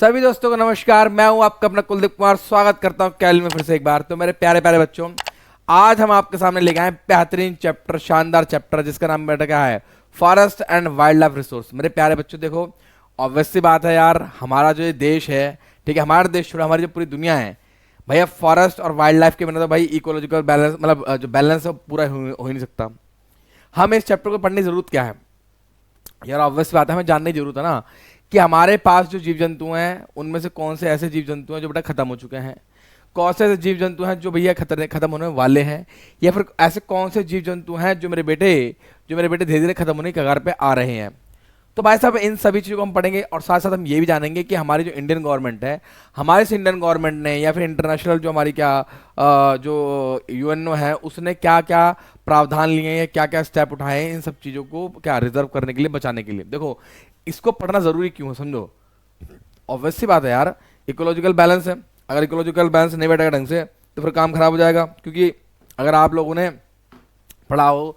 सभी दोस्तों को नमस्कार। मैं हूं आपका अपना कुलदीप कुमार। स्वागत करता हूं कैल में फिर से एक बार। तो मेरे प्यारे प्यारे बच्चों, आज हम आपके सामने लेके आए बेहतरीन चैप्टर, शानदार चैप्टर, जिसका नाम बेटा क्या है, forest and wildlife resource. मेरे प्यारे बच्चों देखो, ऑब्वियस सी बात है यार, हमारा जो ये देश है, ठीक है, हमारा देश छोड़ो, हमारी जो पूरी दुनिया है भैया, फॉरेस्ट और वाइल्ड लाइफ के बिना तो भाई इकोलॉजिकल बैलेंस, मतलब जो बैलेंस है वो पूरा हो ही नहीं सकता। हमें इस चैप्टर को पढ़ने की जरूरत क्या है यार? ऑब्वियस बात है, हमें जानने की जरूरत है ना कि हमारे पास जो जीव जंतु हैं उनमें से कौन से ऐसे जीव जंतु हैं जो बेटा खत्म हो चुके हैं, कौन से ऐसे जीव जंतु हैं जो भैया खत्म होने वाले हैं, या फिर ऐसे कौन से जीव जंतु हैं जो मेरे बेटे धीरे धीरे खत्म होने की कगार पे आ रहे हैं। तो भाई साहब, इन सभी चीज़ों को हम पढ़ेंगे और साथ साथ हम ये भी जानेंगे कि हमारी जो इंडियन गवर्नमेंट है, हमारे से इंडियन गवर्नमेंट ने या फिर इंटरनेशनल जो हमारी क्या जो यूएनओ है, उसने क्या क्या प्रावधान लिए हैं, क्या क्या स्टेप उठाए हैं इन सब चीज़ों को क्या रिजर्व करने के लिए, बचाने के लिए। देखो, इसको पढ़ना जरूरी क्यों है समझो। ऑब्वियस सी बात है यार, इकोलॉजिकल बैलेंस है, अगर इकोलॉजिकल बैलेंस नहीं बैठेगा ढंग से तो फिर काम खराब हो जाएगा। क्योंकि अगर आप लोगों ने पढ़ा हो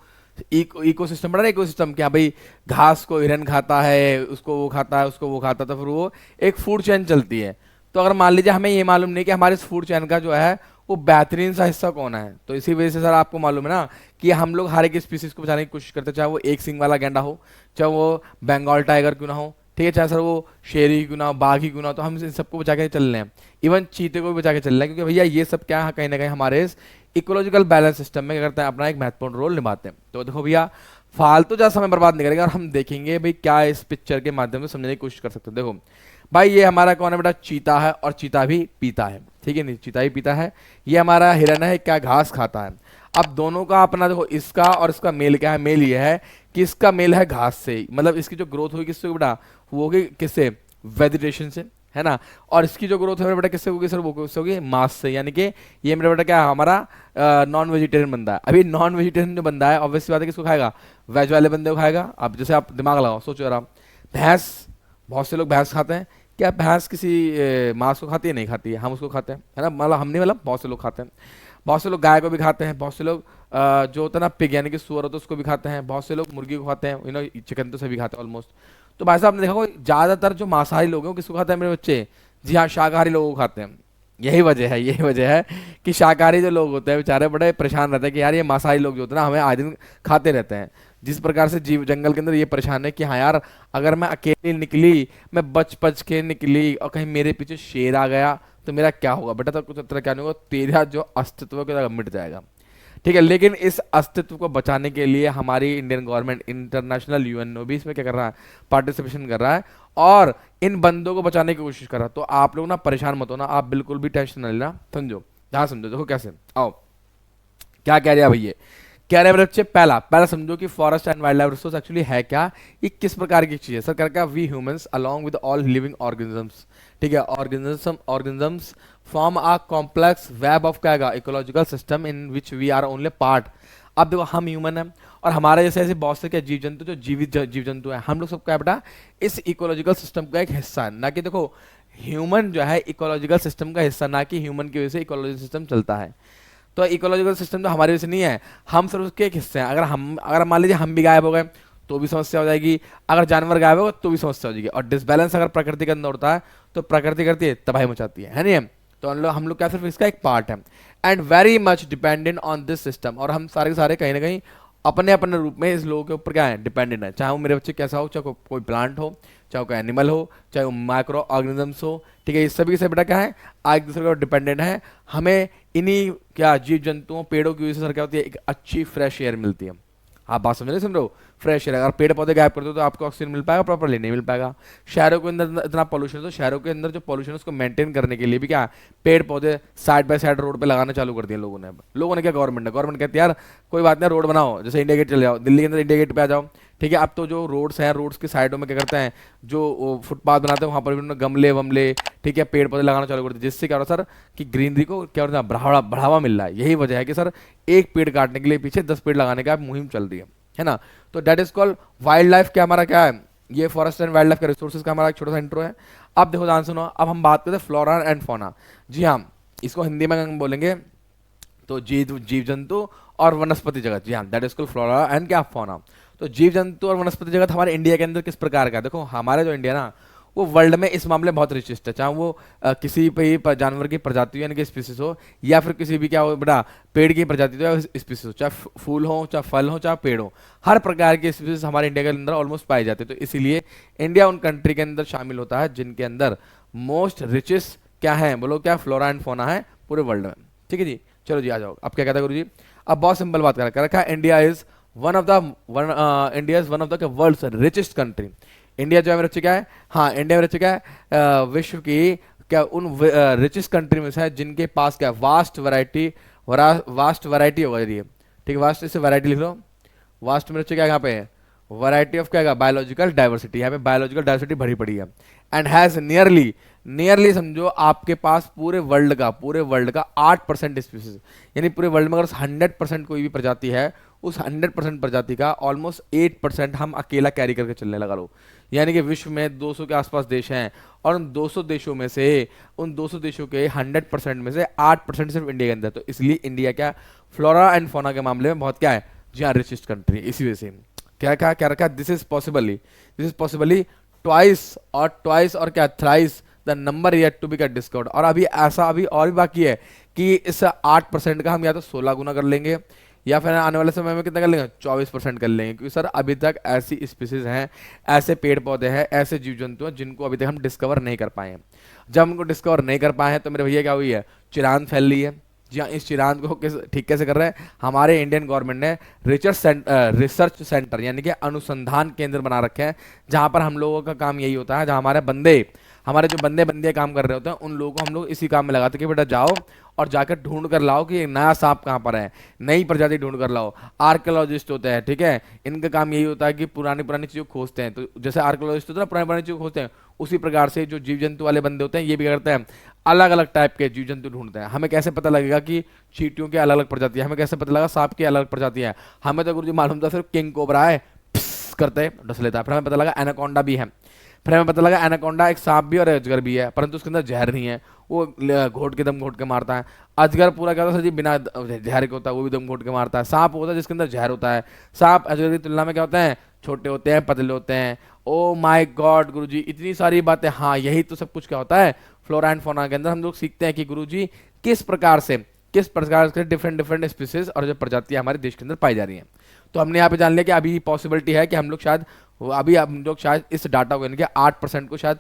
इकोसिस्टम, पढ़ा ना, इकोसिस्टम क्या भाई, घास को हिरन खाता है, उसको वो खाता है, उसको वो खाता है, तो फिर वो एक फूड चेन चलती है। तो अगर मान लीजिए हमें ये मालूम नहीं कि हमारे इस फूड चेन का जो है वो बेहतरीन सा हिस्सा कौन है, तो इसी वजह से सर आपको मालूम है ना कि हम लोग हर एक स्पीसीज को बचाने की कोशिश करते हैं, चाहे वो एक सिंग वाला गैंडा हो, चाहे वो बंगाल टाइगर क्यों ना हो, ठीक है, चाहे सर वो शेर ही क्यों ना हो, बाघ ही क्यों ना हो, तो हम इन सबको बचा के चल रहे हैं। इवन चीते को भी बचा के चल रहे हैं, क्योंकि भैया ये सब क्या है, कहीं ना कहीं हमारे इस इकोलॉजिकल बैलेंस सिस्टम में क्या करते हैं, अपना एक महत्वपूर्ण रोल निभाते हैं। तो देखो भैया, फालतू ज्यादा समय बर्बाद नहीं करेंगे और हम देखेंगे भाई क्या इस पिक्चर के माध्यम से समझने की कोशिश कर सकते हैं। देखो भाई, ये हमारा कौन है बेटा, चीता है, और चीता भी पीता है, ठीक है, नहीं चीता भी पीता है। ये हमारा हिरन है, क्या घास खाता है। अब दोनों का अपना देखो, इसका और इसका मेल क्या है, मेल ये है कि इसका मेल है घास से, मतलब इसकी जो ग्रोथ होगी किससे बेटा, वो होगी किससे, वेजिटेशन से, है ना। और इसकी जो ग्रोथ है मेरा बेटा किससे होगी सर, वो किससे होगी, मांस से। यानी कि ये मेरा बेटा क्या है, हमारा नॉन वेजिटेरियन बंदा है। अभी नॉन वेजिटेरियन जो बंदा है, ऑब्वियस बात है किसको खाएगा, वेज वाले बंदे को खाएगा। अब जैसे आप दिमाग लगाओ, सोचो आराम, भैंस, बहुत से लोग भैंस खाते हैं, क्या भैंस किसी मांस को खाती है, नहीं खाती है, हम उसको खाते हैं, है ना, मतलब हम नहीं, मतलब बहुत से लोग खाते हैं। बहुत से लोग गाय को भी खाते हैं, बहुत से लोग जो होता है ना पिग, यानी कि सुअर होता है, उसको भी खाते हैं, बहुत से लोग मुर्गी को खाते हैं, चिकन तो सभी खाते हैं ऑलमोस्ट। तो भाई साहब, आपने देखा होगा ज्यादातर जो मांसाहारी लोग हैं वो किसको खाते हैं मेरे बच्चे, जी हाँ, शाकाहारी लोगों को खाते हैं। यही वजह है कि शाकाहारी जो लोग होते हैं बेचारे बड़े परेशान रहते हैं कि यार ये मांसाहारी लोग जो होते हैं ना, हमें आए दिन खाते रहते हैं। जिस प्रकार से जीव जंगल के अंदर ये परेशान है कि हाँ यार, अगर मैं अकेली निकली, मैं बच बच के निकली और कहीं मेरे पीछे शेर आ गया तो मेरा क्या होगा बेटा, तो कुछ तरह क्या नहीं होगा, तेरा जो अस्तित्व है वो मिट जाएगा, ठीक है। लेकिन इस अस्तित्व को बचाने के लिए हमारी इंडियन गवर्नमेंट, इंटरनेशनल यूएनओ भी इसमें क्या कर रहा है, पार्टिसिपेशन कर रहा है और इन बंदों को बचाने की कोशिश कर रहा है। तो आप लोग ना परेशान मत होना, आप बिल्कुल भी टेंशन न लेना, समझो, जहाँ समझो। देखो कैसे, आओ क्या कह रहे हैं भैया, कह रहे हैं मेरे बच्चे, पहला पहला समझो कि forest and wildlife resource actually है क्या, ये किस प्रकार की चीज है। सर क्या, we humans along with all living organisms, ठीक है, organisms form a complex web of क्या, ecological system in which we are only part. अब देखो, हम ह्यूमन हैं और हमारे जैसे ऐसे बहुत से क्या जीव जंतु, जो जीवित जीव जंतु हैं, हम लोग सब क्या बेटा इस इकोलॉजिकल सिस्टम का एक हिस्सा है। ना कि देखो, ह्यूमन जो है इकोलॉजिकल सिस्टम का हिस्सा, ना कि ह्यूमन की वजह से इकोलॉजिकल सिस्टम चलता है। तो इकोलॉजिकल सिस्टम तो हमारी वजह से नहीं है, हम सिर्फ उसके एक हिस्से हैं। अगर मान लीजिए हम भी गायब हो गए तो भी समस्या हो जाएगी, अगर जानवर गायब होगा तो भी समस्या हो जाएगी। और डिसबैलेंस अगर प्रकृति के अंदर होता है तो प्रकृति करती है, तबाही मचाती है नहीं। तो हम लोग क्या सिर्फ इसका एक पार्ट है, and very much dependent on this system. और हम सारे के सारे कहीं ना कहीं अपने अपने रूप में इस लोगों के ऊपर क्या है, डिपेंडेंट है। चाहे वो मेरे बच्चे कैसा हो, चाहे कोई प्लांट हो, चाहे कोई एनिमल हो, चाहे वो माइक्रो ऑर्गेनिजम्स हो, ठीक है, ये सभी से बेटा क्या है, एक दूसरे को डिपेंडेंट है। हमें इन्हीं क्या जीव जंतुओं, पेड़ों की वजह से सर क्या होती है, एक अच्छी फ्रेश एयर मिलती है। आप बात समझ रहे, सुन रहे हो, फ्रेश एयर। अगर पेड़ पौधे गायब कर दो तो आपको ऑक्सीजन मिल पाएगा, प्रॉपरली नहीं मिल पाएगा। शहरों के अंदर इतना पॉल्यूशन है, तो शहरों के अंदर जो पॉल्यूशन है उसको मेंटेन करने के लिए भी क्या पेड़ पौधे साइड बाय साइड रोड पे लगाना चालू कर दिए लोगों ने क्या, गवर्नमेंट कहती है यार कोई बात नहीं, रोड बनाओ, जैसे इंडिया गेट चले जाओ, दिल्ली के अंदर इंडिया गेट पे आ जाओ, ठीक है। अब तो जो रोड्स हैं, रोड्स की साइडों में क्या करते हैं, जो फुटपाथ बनाते हैं वहाँ पर भी उन्होंने गमले वमले, ठीक है, पेड़ पौधे लगाना चालू कर दिए, जिससे क्या हो रहा है सर कि ग्रीनरी को क्या होता है, बढ़ावा मिल रहा है। यही वजह है कि सर एक पेड़ काटने के लिए पीछे 10 पेड़ लगाने का मुहिम चल रही है ना। तो that is called wildlife. क्या हमारा क्या है, ये फॉरेस्ट एंड वाइल्ड लाइफ का रिसोर्सेज का हमारा एक छोटा सा इंट्रो है। अब देखो ध्यान सुनो, अब हम बात करते हैं फ्लोरा एंड फौना। जी हाँ, इसको हिंदी में हम बोलेंगे तो जीव जंतु और वनस्पति जगत। जी हाँ, that is called flora and क्या, फौना। तो जीव जंतु और वनस्पति जगत हमारे इंडिया के अंदर किस प्रकार का है, देखो हमारे जो इंडिया ना वो वर्ल्ड में इस मामले में बहुत रिचेस्ट है, चाहे वो किसी भी जानवर की प्रजाति यानी कि स्पीसीज हो, या फिर किसी भी क्या हो बड़ा पेड़ की प्रजाति हो या स्पीसीज हो, चाहे फूल हो, चाहे फल हो, चाहे पेड़ हो, हर प्रकार के स्पीसीज हमारे इंडिया के अंदर ऑलमोस्ट पाए जाते हैं। तो इसीलिए इंडिया उन कंट्री के अंदर शामिल होता है जिनके अंदर मोस्ट रिचेस्ट क्या है, बोलो क्या, फ्लोरा एंड फोना है पूरे वर्ल्ड में। ठीक है जी, चलो जी आ जाओ। अब क्या कहता है गुरु जी, अब बहुत सिंपल बात कर रखा है, India is one of the world's richest country. India जो है मेरे बच्चे क्या है, हाँ इंडिया मेरे बच्चे क्या है, विश्व की क्या उन रिचेस्ट कंट्री में से है जिनके पास क्या वास्ट वैरायटी होगा। ठीक है, वास्ट से वैरायटी लिख लो, वास्ट में क्या यहाँ पे है, वैरायटी ऑफ क्या बायोलॉजिकल डाइवर्सिटी, यहाँ पे बायोलॉजिकल डाइवर्सिटी भरी पड़ी है। एंड हैज नियरली समझो आपके पास पूरे वर्ल्ड का 8% स्पीसीज, यानी पूरे वर्ल्ड में अगर 100% कोई भी प्रजाति है, उस 100% प्रजाति का ऑलमोस्ट 8% हम अकेला कैरी करके चलने लगा लो। यानी कि विश्व में 200 के आसपास देश हैं, और उन 200 देशों में से उन 200 देशों के 100% में से 8% सिर्फ इंडिया के अंदर। तो इसलिए इंडिया क्या फ्लोरा एंड फोना के मामले में बहुत क्या है जी हाँ रिचेस्ट कंट्री। इसी वजह से क्या रखा, दिस इज पॉसिबली ट्वाइस और क्या thrice the number yet to be get discovered. और अभी ऐसा अभी और भी बाकी है कि इस 8% का हम या तो 16 गुना कर लेंगे, या फिर आने वाले समय में कितना कर लेंगे, 24% कर लेंगे। क्योंकि सर अभी तक ऐसी स्पीसीज हैं, ऐसे पेड़ पौधे हैं, ऐसे जीव जंतु हैं जिनको अभी तक हम डिस्कवर नहीं कर पाए हैं। जब उनको डिस्कवर नहीं कर पाए हैं तो मेरे भैया क्या हुई है, चिरांद फैल रही है। जी हाँ, इस चिरांद को ठीक कैसे कर रहे हैं, हमारे इंडियन गवर्नमेंट ने रिसर्च सेंटर यानी कि अनुसंधान केंद्र बना रखे हैं, जहाँ पर हम लोगों का काम यही होता है, जहाँ हमारे जो बंदे काम कर रहे होते हैं उन लोगों को हम लोग इसी काम में लगाते हैं कि बेटा जाओ और जाकर ढूंढ कर लाओ कि नया सांप कहाँ पर है, नई प्रजाति ढूंढ कर लाओ। आर्कियोलॉजिस्ट होते हैं, ठीक है, इनका काम यही होता है कि पुरानी चीज़ों खोजते हैं। तो जैसे आर्कियोलॉजिस्ट होते हैं ना, पुरानी चीज़ों खोजते हैं, उसी प्रकार से जो जीव जंतु वाले बंदे होते हैं ये भी करते हैं, अलग अलग टाइप के जीव जंतु ढूंढते हैं। हमें कैसे पता लगेगा कि चींटियों की अलग अलग प्रजाति है, हमें कैसे पता लगा सांप की अलग अलग प्रजाति है, हमें तो गुरुजी मालूम था सिर्फ किंग कोबरा है, करते डस लेता है। फिर हमें पता लगा एनाकोंडा भी है, फिर हमें पता लगा एनाकोंडा एक सांप भी और अजगर भी है, परंतु उसके अंदर जहर नहीं है, वो घोट के मारता है। अजगर पूरा क्या होता है सर जी, बिना जहर के होता है, वो भी दम घोट के मारता है। सांप होता है जिसके अंदर जहर होता है। सांप अजगर की तुलना में क्या होते हैं, छोटे होते हैं, पतले होते हैं। ओ माय गॉड गुरुजी, इतनी सारी बातें। हाँ, यही तो सब कुछ क्या होता है फ्लोरा एंड फौना के अंदर। हम लोग सीखते हैं कि गुरुजी किस प्रकार से डिफरेंट स्पीसीज और जो प्रजातियां हमारे देश के अंदर पाई जा रही हैं। तो हमने यहाँ पे जान लिया कि अभी पॉसिबिलिटी है कि हम लोग शायद इस डाटा को यानी कि 8% को शायद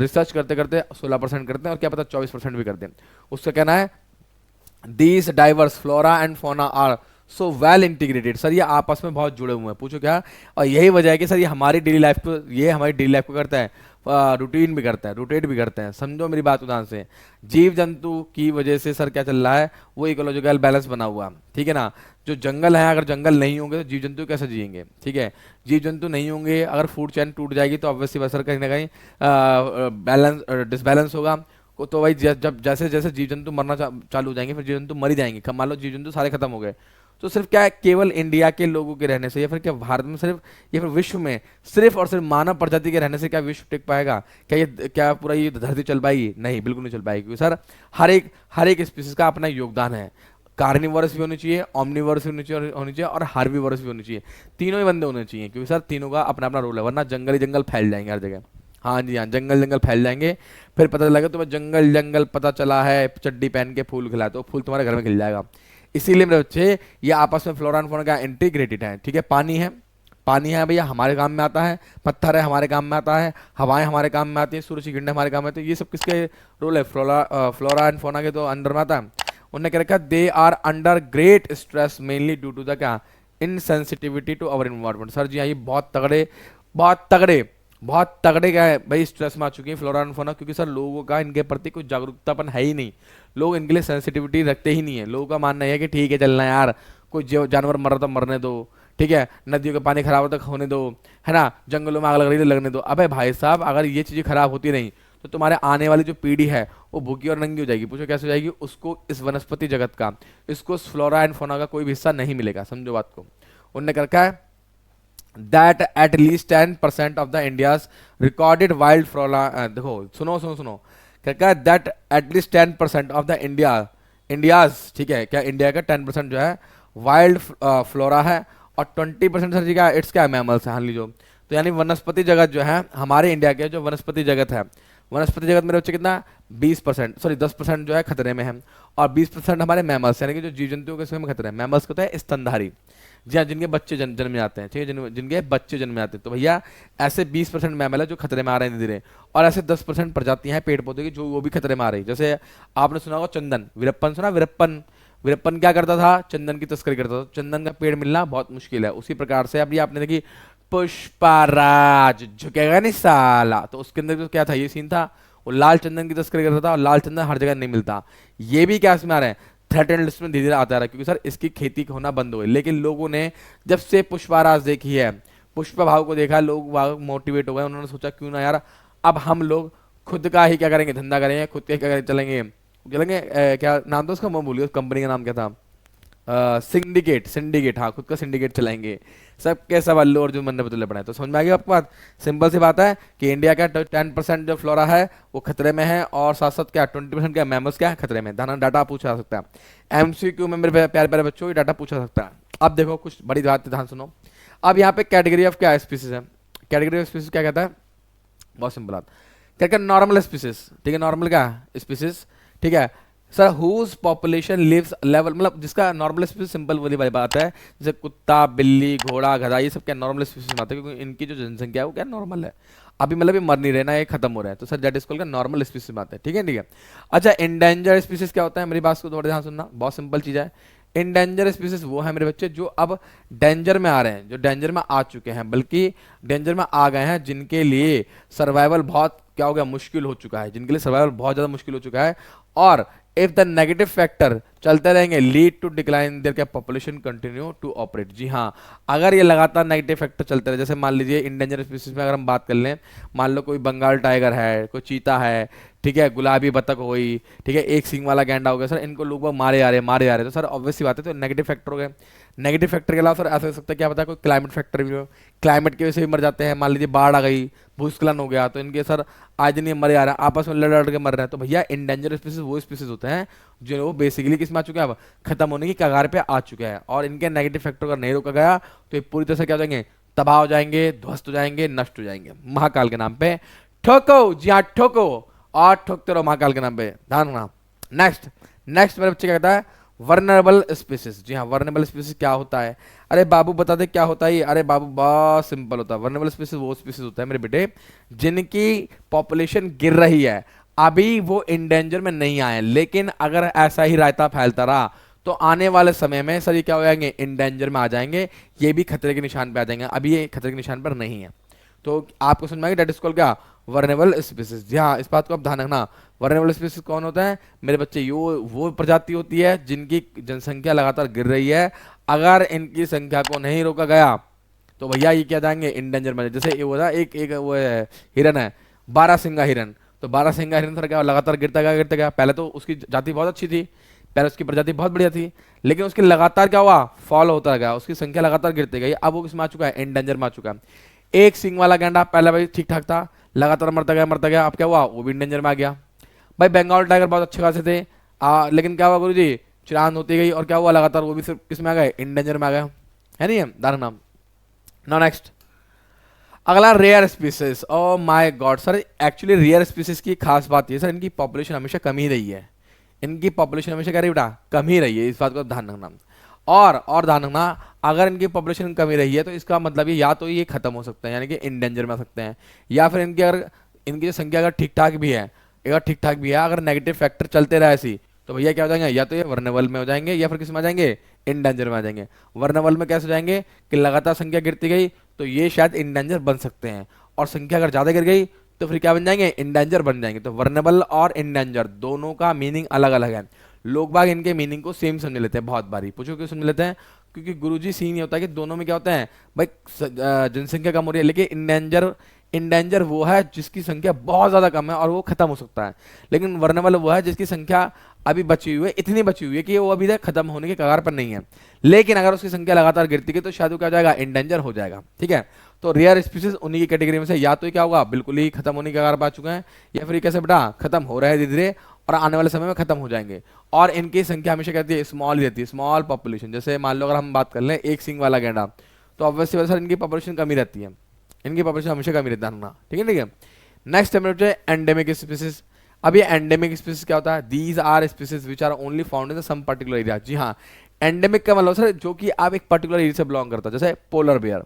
रिसर्च करते करते 16% करते हैं, और क्या पता 24% भी कर दें। उसका कहना है these diverse flora and fauna are so well integrated. Sir ये आपस में बहुत जुड़े हुए हैं। पूछो क्या, और यही वजह है कि सर ये हमारी डेली लाइफ को करता है, रूटीन भी करता है, रोटेट भी करते हैं। समझो मेरी बात उदाहरण से, जीव जंतु की वजह से सर क्या चल रहा है, वो इकोलॉजिकल बैलेंस बना हुआ, ठीक है ना। जो जंगल है, अगर जंगल नहीं होंगे तो जीव जंतु कैसे जिएंगे, ठीक है। जीव जंतु नहीं होंगे, अगर फूड चेन टूट जाएगी तो ऑब्वियसली बस सर कहीं ना कहीं डिसबैलेंस होगा। तो भाई जब जैसे जैसे जीव जंतु मरना चालू हो जाएंगे, फिर जीव जंतु मर ही जाएंगे। मान लो जीव जंतु सारे खत्म हो गए, तो सिर्फ क्या है, केवल इंडिया के लोगों के रहने से, या फिर क्या भारत में सिर्फ, या फिर विश्व में सिर्फ और सिर्फ मानव प्रजाति के रहने से क्या विश्व टिक पाएगा, क्या पूरा ये धरती चल पाएगी? नहीं, बिल्कुल नहीं चल पाएगी। क्योंकि सर हर एक स्पीसीज का अपना योगदान है। कार्निवोरस भी होनी चाहिए, ऑमनिवोरस भी होनी चाहिए और हार्बिवोरस भी होनी चाहिए। तीनों ही बंदे होने चाहिए, क्योंकि सर तीनों का अपना अपना रोल है, वरना जंगल ही जंगल फैल जाएंगे हर जगह। हाँ जी हाँ, जंगल फैल जाएंगे। फिर पता लगा तुम्हें जंगल पता चला है चड्डी पहन के फूल खिलाए, तो फूल तुम्हारे घर में खिल जाएगा। इसीलिए मेरे बच्चे ये आपस में फ्लोरा एंड फौना का इंटीग्रेटेड है, ठीक है। पानी है भैया, हमारे काम में आता है। पत्थर है, हमारे काम में आता है। हवाएं हमारे काम में आती है। सूरज की किरणें हमारे काम में आती है। ये सब किसके रोल है? फ्लोरा एंड फौना के तो अंडर में आता है। उन्होंने क्या रखा, they are under great stress mainly due to the क्या, insensitivity to our environment. Sir जी हाँ, ये बहुत तगड़े क्या है भाई, स्ट्रेस में आ चुकी है फ्लोरा एंड फौना, क्योंकि सर लोगों का इनके प्रति कोई जागरूकतापन है ही नहीं। लोग इनके लिए सेंसिटिविटी रखते ही नहीं है। लोगों का मानना है कि ठीक है चलना यार, कोई जानवर मर रहा तो मरने दो, ठीक है, नदियों का पानी खराब होता होने दो, है ना, जंगलों में आग लग रही है लगने दो। अबे भाई साहब, अगर ये चीज़ें खराब होती नहीं तो तुम्हारे आने वाली जो पीढ़ी है वो भूखी और नंगी हो जाएगी। पूछो कैसे हो जाएगी? उसको इस वनस्पति जगत का, इसको फ्लोरा एंड फौना का कोई भी हिस्सा नहीं मिलेगा। समझो बात को। उनने कर रखा है that at least 10% of the India's recorded wild flora, देखो सुनो क्या, that at least 10% of the India's, ठीक है, क्या इंडिया का 10% जो है वाइल्ड फ्लोरा है, और 20% सर जी क्या, इट्स क्या मैमल्स है। हाँ लीजिए, तो यानी वनस्पति जगत जो है हमारे इंडिया के, जो वनस्पति जगत है, वनस्पति जगत मेरे बच्चे कितना 20%, सॉरी 10% जो है खतरे में है, और 20% हमारे मैमल्स यानी कि जो जीव जंतुओं के समय में खतरे हैं। मैमल्स को होता है स्तनधारी, जी हाँ, जिनके बच्चे जन्म जाते हैं, ठीक है, जिनके बच्चे जन्म जाते हैं। तो भैया ऐसे 20% मैमल है जो खतरे में आ रहे हैं धीरे धीरे, और ऐसे 10% प्रजातियां हैं पेड़ पौधे की जो वो भी खतरे में आ रही है। जैसे आपने सुना होगा चंदन, वीरप्पन सुना, वीरप्पन, वीरप्पन क्या करता था, चंदन की तस्करी करता था। चंदन का पेड़ मिलना बहुत मुश्किल है। उसी प्रकार से अभी आपने देखी पुष्पराज, झुकेगा नहीं साला, तो उसके अंदर तो क्या था, ये सीन था, वो लाल चंदन की तस्करी करता था, और लाल चंदन हर जगह नहीं मिलता। ये भी क्या इसमें आ रहे हैं, थ्रेटेंड लिस्ट में धीरे धीरे आता रहा, क्योंकि सर इसकी खेती होना बंद हो गई। लेकिन लोगों ने जब से पुष्पराज देखी है, पुष्प भाव को देखा, लोग मोटिवेट हो गए, उन्होंने सोचा क्यों ना यार अब हम लोग खुद का ही क्या करेंगे, धंधा करेंगे, खुद के क्या करेंगे, चलेंगे चलेंगे क्या नाम था उसका, मैं भूलिए उस कंपनी का नाम क्या था, सिंडिकेट, सिंडिकेट, हाँ खुद का सिंडिकेट चलाएंगे। सब के सब अल्लू अर्जुन बनने पर तुले पड़े। तो समझ में आ गई आपको बात, सिंपल सी बात है कि इंडिया का 10% जो फ्लोरा है वो खतरे में है, और साथ साथ क्या 20% क्या मैमल्स क्या है खतरे में। डाटा पूछा जा सकता है एमसीक्यू में मेरे प्यारे प्यारे बच्चों, ये डाटा पूछा जा सकता है। अब देखो कुछ बड़ी बात, ध्यान सुनो। अब यहाँ पे कैटेगरी ऑफ क्या स्पीसीज है, कैटेगरी ऑफ स्पीसीज क्या कहता है, बहुत सिंपल बात, क्या कहता है नॉर्मल स्पीसीज, ठीक है, नॉर्मल क्या स्पीसीज, ठीक है sir, whose population lives level, मतलब जिसका नॉर्मल स्पीसीज, सिंपल वाली बात है, जैसे कुत्ता, बिल्ली, घोड़ा, गधा, ये सब क्या नॉर्मल स्पीसीज में आते हैं, क्योंकि इनकी जो जनसंख्या है वो क्या नॉर्मल है, अभी मतलब ये मर नहीं रहे ना, ये खत्म हो रहा है, तो sir that is called normal species में आते हैं, ठीक है ठीक है। अच्छा, इंडेंजर स्पीसीज क्या होता है, मेरी बात को थोड़ा ध्यान सुनना, बहुत सिंपल चीज है। इंडेंजर स्पीसीज वो है मेरे बच्चे जो अब डेंजर में आ रहे हैं, जो डेंजर में आ चुके हैं, बल्कि डेंजर में आ गए हैं, जिनके लिए सर्वाइवल बहुत क्या हो गया, मुश्किल हो चुका है, जिनके लिए सर्वाइवल बहुत ज्यादा मुश्किल हो चुका है। और इफ द नेगेटिव फैक्टर चलते रहेंगे, लीड टू डिक्लाइन देयर क्या पॉपुलेशन कंटिन्यू टू ऑपरेट। जी हाँ, अगर ये लगातार नेगेटिव फैक्टर चलते रहे, जैसे मान लीजिए इंडेंजर स्पीसीज में अगर हम बात कर लें, मान लो कोई बंगाल टाइगर है, कोई चीता है, ठीक है, गुलाबी बतख हुई, ठीक है, एक सिंग वाला गैंडा हो गया, सर इनको लोग मारे आ रहे मारे आ रहे, तो सर ऑब्वियस सी बात है, तो नेगेटिव फैक्टर हो गए। नेगेटिव फैक्टर के अलावा सर ऐसा हो सकता है, क्या पता है कोई क्लाइमेट फैक्टर भी हो, क्लाइमेट की वजह से भी मर जाते हैं, मान लीजिए बाढ़ आ गई, भूस्खलन हो गया, तो इनके सर आज नहीं मरे आ रहे हैं, आपस में लड़ लड़ के मर रहे हैं। तो भैया इंडेंजर स्पीसीज वो स्पीसीज होते हैं जो वो बेसिकली किस में आ चुके हैं, अब खत्म होने की कगार पे आ चुके हैं, और इनके नेगेटिव फैक्टर अगर नहीं रोका गया तो ये पूरी तरह से क्या हो जाएंगे, तबाह हो जाएंगे, ध्वस्त हो जाएंगे, नष्ट हो जाएंगे, महाकाल के नाम पे ठोको, जी हाँ ठोको, और ठोकते रहो महाकाल के नाम पे, ध्यान रखना। नेक्स्ट नेक्स्ट मेरे बच्चे क्या कहता है, वर्नरेबल स्पीसीज। जी हाँ, वर्नरेबल स्पीसीज क्या होता है, अरे बाबू बता दे क्या होता है ये, अरे बाबू बहुत सिंपल होता है, वर्नरेबल स्पीसीज वो स्पीसीज होता है मेरे बेटे जिनकी पॉपुलेशन गिर रही है, अभी वो इंडेंजर में नहीं आए, लेकिन अगर ऐसा ही रायता फैलता रहा तो आने वाले समय में सर ये क्या हो जाएंगे, इंडेंजर में आ जाएंगे, ये भी खतरे के निशान पे आ जाएंगे, अभी ये खतरे के निशान पर नहीं है। तो आपको समझ में आएगा डेट इज कॉल्ड क्या, वर्नेबल स्पीसीज। जी हाँ, इस बात को आप ध्यान रखना, वर्नेबल स्पीसीज कौन होता है मेरे बच्चे, वो प्रजाति होती है जिनकी जनसंख्या लगातार गिर रही है, अगर इनकी संख्या को नहीं रोका गया तो भैया ये क्या जाएंगे इंडेंजर में। जैसे ये होता है एक वो है, हिरन है, 12 सिंगा हिरन, तो 12 सिंगा हिरन सर क्या लगातार गिरता गया, पहले तो उसकी जाति बहुत अच्छी थी, पहले उसकी प्रजाति बहुत बढ़िया थी, लेकिन उसकी लगातार क्या हुआ, फॉल होता गया, उसकी संख्या लगातार गिरती गई, अब वो किसमें आ चुका है, इंडेंजर में आ चुका है। एक सिंग वाला गैंडा पहले भाई ठीक ठाक था, लगातार मरता गया, अब क्या हुआ, वो भी इंडेंजर में आ गया। भाई बंगाल टाइगर बहुत अच्छे खासे थे, लेकिन क्या हुआ गुरुजी, चिरान होती गई, और क्या हुआ लगातार वो भी सिर्फ किसमें आ गए, इंडेंजर में आ गया, है नहीं है दारू नाम। नाउ नेक्स्ट अगला rare species. Oh my God sir, actually rare species की खास बात ये सर, इनकी पॉपुलेशन हमेशा कम ही रही है, इनकी पॉपुलेशन हमेशा क्या रही बेटा, कम ही रही है, इस बात को ध्यान रखना। और ध्यान रखना, अगर इनकी पॉपुलेशन कमी रही है तो इसका मतलब या तो ये खत्म हो सकते हैं, यानी कि इंडेंजर में आ सकते हैं, या फिर इनकी जो संख्या अगर ठीक ठाक भी है, अगर नेगेटिव फैक्टर चलते रहे ऐसी, तो भैया क्या हो जाएंगे, या तो ये वर्नेबल में हो जाएंगे, या फिर किस में आ जाएंगे, इंडेंजर में आ जाएंगे। वर्नेबल में कैसे हो जाएंगे कि लगातार संख्या गिरती गई तो ये शायद इंडेंजर बन सकते हैं, और संख्या अगर ज्यादा गिर गई तो फिर क्या बन जाएंगे, इंडेंजर बन जाएंगे। तो वर्नेबल और इंडेंजर दोनों का मीनिंग अलग अलग है, लोग बाग इनके मीनिंग को सेम समझ लेते हैं, बहुत बारी पूछो क्यों समझ लेते हैं, क्योंकि गुरुजी सीन ये होता है कि दोनों में क्या होता है भाई, जनसंख्या कम हो रही है, लेकिन इंडेंजर वो है जिसकी संख्या बहुत ज्यादा कम है और वो खत्म हो सकता है, लेकिन वर्नेबल वो है जिसकी संख्या अभी बची हुई है, इतनी बची हुई है कि वो अभी तक खत्म होने के कगार पर नहीं है, लेकिन अगर उसकी संख्या लगातार गिरती गई तो शायद वो क्या हो जाएगा, इंडेंजर हो जाएगा। ठीक है, तो रेयर स्पीसीज उन्हीं की कैटेगरी में से या तो क्या होगा, बिल्कुल ही खत्म होने के कगार पर आ चुके हैं, या फिर कैसे बेटा खत्म हो रहे हैं धीरे धीरे और आने वाले समय में खत्म हो जाएंगे, और इनकी संख्या हमेशा कहती है स्मॉल ही रहती है, स्मॉल पॉपुलेशन। जैसे मान लो अगर हम बात कर लें एक सिंग वाला गैंडा, तो ऑब्वियसली सर इनकी पॉपुलेशन कमी रहती है, इनकी पॉपुलेशन हमेशा कमी रहता है ना, ठीक है ठीक है। नेक्स्ट है मेरे बच्चे एंडेमिक स्पीसीज। अब ये एंडेमिक स्पीसीज क्या होता है? These are species which are only found in some particular area. जी हाँ, एंडेमिक का मतलब सर जो कि आप एक पर्टिकुलर एरिया से बिलोंग करता है, जैसे पोलर बेयर।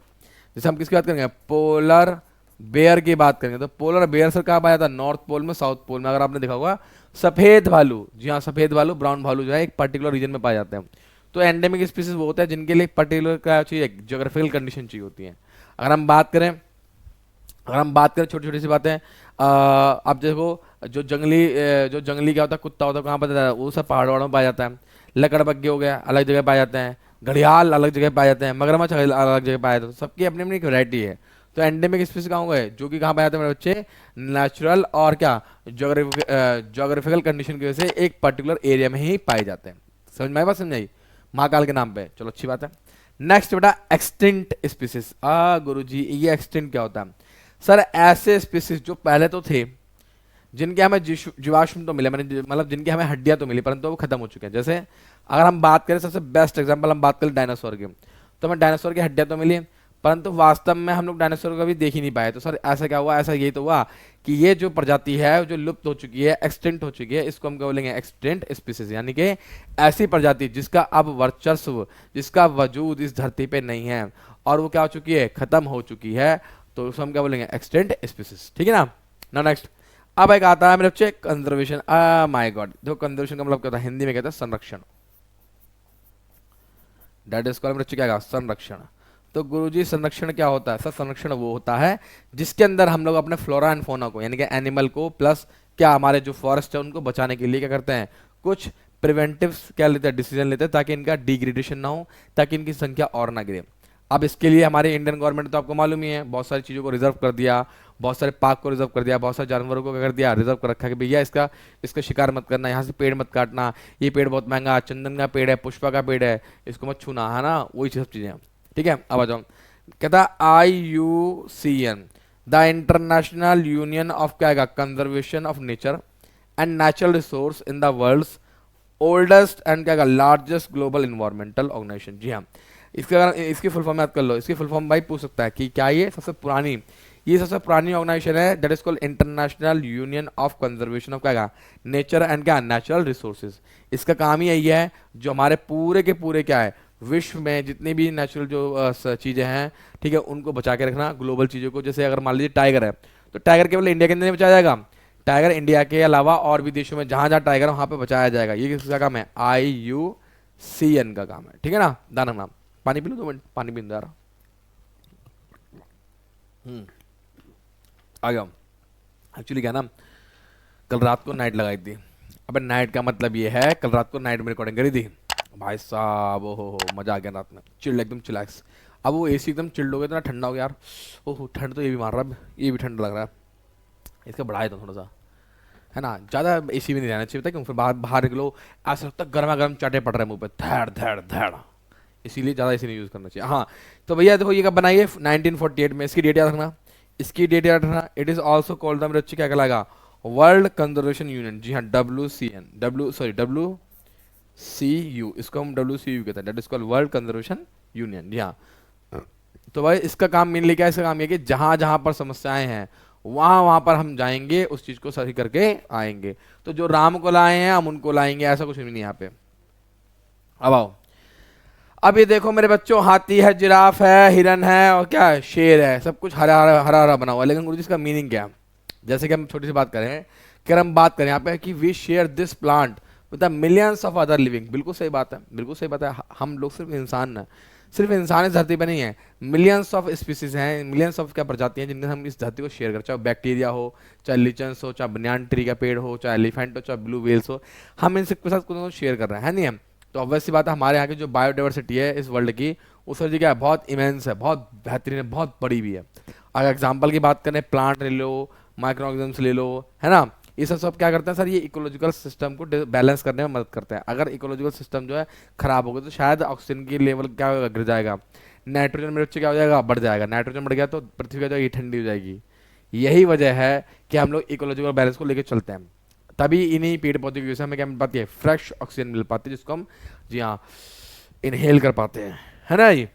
जैसे हम किसकी बात करेंगे? पोलर बेयर की बात करेंगे तो पोलर बेयर सर कहाँ पाया जाता है? नॉर्थ पोल में, साउथ पोल में। अगर आपने देखा होगा सफेद भालू, जी हाँ सफेद भालू, ब्राउन भालू जो है एक पर्टिकुलर रीजन में पाए जाते हैं। तो एंडेमिक स्पीसीज वो होता है जिनके लिए पर्टिकुलर क्या चाहिए? ज्योग्राफिकल कंडीशन चाहिए होती है। अगर हम बात करें छोटी छोटी सी बातें, आप देखो जो जंगली क्या होता है? कुत्ता होता है, कहाँ पाया जाता है? वो सब पहाड़ वहाड़ों में पाया जाता है। लकड़बग्घे हो गया, अलग जगह पाए जाते हैं। घड़ियाल अलग जगह पाए जाते हैं। मगरमच्छ अलग जगह पाए जाते हैं। सबकी अपनी अपनी एक वैरायटी है। तो एंडेमिक स्पीसीज कहाँ होंगे? जो कि कहाँ पाए जाते हैं मेरे बच्चे? नेचुरल और क्या ज्योग्राफिकल कंडीशन की वजह से एक पर्टिकुलर एरिया में ही पाए जाते हैं। समझ में आई बात? समझ आई? महाकाल के नाम पे, चलो अच्छी बात है। नेक्स्ट बेटा एक्सटिंक्ट स्पीसीज। गुरुजी ये एक्सटिंक्ट क्या होता है? सर ऐसे स्पीसीज जो पहले तो थे, जिनके हमें जीवाश्म तो मिले, मतलब जिनकी हमें हड्डियां तो मिली, परंतु वो खत्म हो चुके हैं। जैसे अगर हम बात करें, सबसे बेस्ट एग्जांपल हम बात करें डायनासोर की, तो हमें डायनासोर की हड्डियां तो मिली, परंतु वास्तव में हम लोग डायनासोर को कभी देख ही नहीं पाए। तो सर ऐसा क्या हुआ? ऐसा यही तो हुआ कि ये जो प्रजाति है जो लुप्त हो चुकी है, एक्सटेंट हो चुकी है, इसको हम क्या बोलेंगे? Extent species. यानी कि ऐसी प्रजाति जिसका अब वर्चस्व, जिसका वजूद इस धरती पे नहीं है और वो क्या हो चुकी है? खत्म हो चुकी है। तो उसको हम क्या बोलेंगे? एक्सटेंट स्पीसीज, ठीक है ना नेक्स्ट। अब एक आता है मेरे बच्चे कंजर्वेशन। माय गॉड, देखो कंजर्वेशन का मतलब क्या होता है? हिंदी में कहते हैं संरक्षण। दैट इज कॉल्ड मेरे बच्चे क्या? संरक्षण। तो गुरुजी संरक्षण क्या होता है? सर संरक्षण वो होता है जिसके अंदर हम लोग अपने फ्लोरा एंड फोना को, यानी कि एनिमल को, प्लस क्या हमारे जो फॉरेस्ट है उनको बचाने के लिए क्या करते हैं? कुछ प्रिवेंटिव क्या लेते हैं? डिसीजन लेते हैं, ताकि इनका डिग्रेडेशन ना हो, ताकि इनकी संख्या और ना गिरे। अब इसके लिए हमारे इंडियन गवर्नमेंट तो आपको मालूम ही है, बहुत सारी चीज़ों को रिजर्व कर दिया, बहुत सारे पार्क को रिजर्व कर दिया, बहुत सारे जानवरों को क्या कर दिया? रिजर्व कर रखा है कि भैया इसका शिकार मत करना, यहाँ से पेड़ मत काटना, ये पेड़ बहुत महंगा, चंदन का पेड़ है, पुष्पा का पेड़ है, इसको मत छूना, है ना? वही सब चीज़ें, ठीक है। अब आ जाओ, कहता IUCN, the international union of क्या? Conservation of nature and natural resource in the world oldest and क्या? Largest global environmental organisation. जी हाँ, इसकी फुल फॉर्म याद कर लो। इसकी फुल फॉर्म भाई पूछ सकता है कि क्या ये सबसे पुरानी ऑर्गेनाइजेशन है। That is called international union of conservation of क्या? नेचर एंड क्या? Natural resources. इसका काम ही यही है जो हमारे पूरे के पूरे क्या है? विश्व में जितनी भी नेचुरल जो चीज़ें हैं, ठीक है, उनको बचा के रखना, ग्लोबल चीज़ों को। जैसे अगर मान लीजिए टाइगर है, तो टाइगर केवल इंडिया के अंदर नहीं बचाया जाएगा, टाइगर इंडिया के अलावा और भी देशों में जहाँ जहाँ टाइगर है वहाँ पे बचाया जाएगा। ये किसका काम है? IUCN का काम है, ठीक है ना। दाना नाम पानी पी लो, 2 मिनट पानी पीने जा रहा। आ गया। एक्चुअली क्या ना, कल रात को नाइट लगाई थी। अबे नाइट का मतलब ये है, कल रात को नाइट में रिकॉर्डिंग करी थी भाई साहब। ओहो मजा आ गया रात में, चिल्ड एकदम चिलैक्स। अब वो AC एकदम चिल्ड हो गया, इतना ठंडा हो गया यार। ओहो ठंड तो ये भी मार रहा है, ये भी ठंड लग रहा है। इसका बढ़ाया था थोड़ा सा, है ना। ज़्यादा AC भी नहीं रहना चाहिए, क्यों? फिर बाहर बाहर निकलो ऐसा लगता है गर्मा गर्म चाटे पड़ रहे हैं मुंह पे, धैड़ धैड़ धैड़। इसीलिए ज़्यादा AC नहीं यूज़ करना चाहिए। हाँ तो भैया देखो ये कब बनाई है? 1948 में। इसकी डेट याद रखना, इसकी डेट याद रखना। It is also called the, मेरे बच्चे क्या कहलाएगा? World conservation union. जी हाँ, WCU, इसको हम WCU कहते हैं। That is called world conservation union. जी हाँ। तो भाई इसका काम मेनली क्या है? इसका काम ये कि जहाँ जहाँ पर समस्याएं हैं वहाँ वहाँ पर हम जाएंगे, उस चीज़ को सही करके आएंगे। तो जो राम को लाए हैं हम उनको लाएंगे, ऐसा कुछ भी नहीं यहाँ पे। अब आओ, अब ये देखो मेरे बच्चों, हाथी है, जिराफ है, हिरन है और क्या है? शेर है। सब कुछ हरा हरा हरा हरा बना हुआ, लेकिन गुरुजी इसका मीनिंग क्या है? जैसे कि हम छोटी सी बात करें कि हम बात करें यहाँ पे कि we share this plant with millions of other living. बिल्कुल सही बात है, बिल्कुल सही बात है। हम लोग सिर्फ इंसान हैं, सिर्फ इंसान इस धरती पे नहीं है, मिलियंस ऑफ स्पीसीज हैं, मिलियंस ऑफ क्या प्रजाति हैं जिनके हम इस धरती को शेयर करते हैं। चाहे बैक्टीरिया हो, चाहे लिचन्स हो, चाहे बनियान ट्री का पेड़ हो, चाहे एलिफेंट हो, चाहे ब्लू व्हेल्स हो, हम इन सबके साथ कुछ शेयर कर रहे हैं, है नहीं हम? तो ऑब्वियस सी बात है, हमारे यहाँ की जो बायोडाइवर्सिटी है इस वर्ल्ड की, उस वर्ल्ड की क्या है? बहुत इमेंस है, बहुत बेहतरीन है, बहुत बड़ी भी है। अगर एग्जाम्पल की बात करें, प्लांट ले लो, माइक्रो ऑर्गेनिजम्स ले लो, है ना। ये सब क्या करते हैं सर? ये इकोलॉजिकल सिस्टम को बैलेंस करने में मदद करते हैं। अगर इकोलॉजिकल सिस्टम जो है खराब हो गया तो शायद ऑक्सीजन की लेवल क्या होगा? गिर जाएगा। नाइट्रोजन मेरे बच्चे क्या हो जाएगा? बढ़ जाएगा। नाइट्रोजन बढ़ गया तो पृथ्वी क्या जाएगी? ठंडी हो जाएगी। यही वजह है कि हम लोग इकोलॉजिकल बैलेंस को लेकर चलते हैं, तभी इन्हीं पेड़ पौधे की वजह से हमें क्या मिल पाती है? फ्रेश ऑक्सीजन मिल पाती है, जिसको हम जी हाँ इनहेल कर पाते हैं, है ना जी।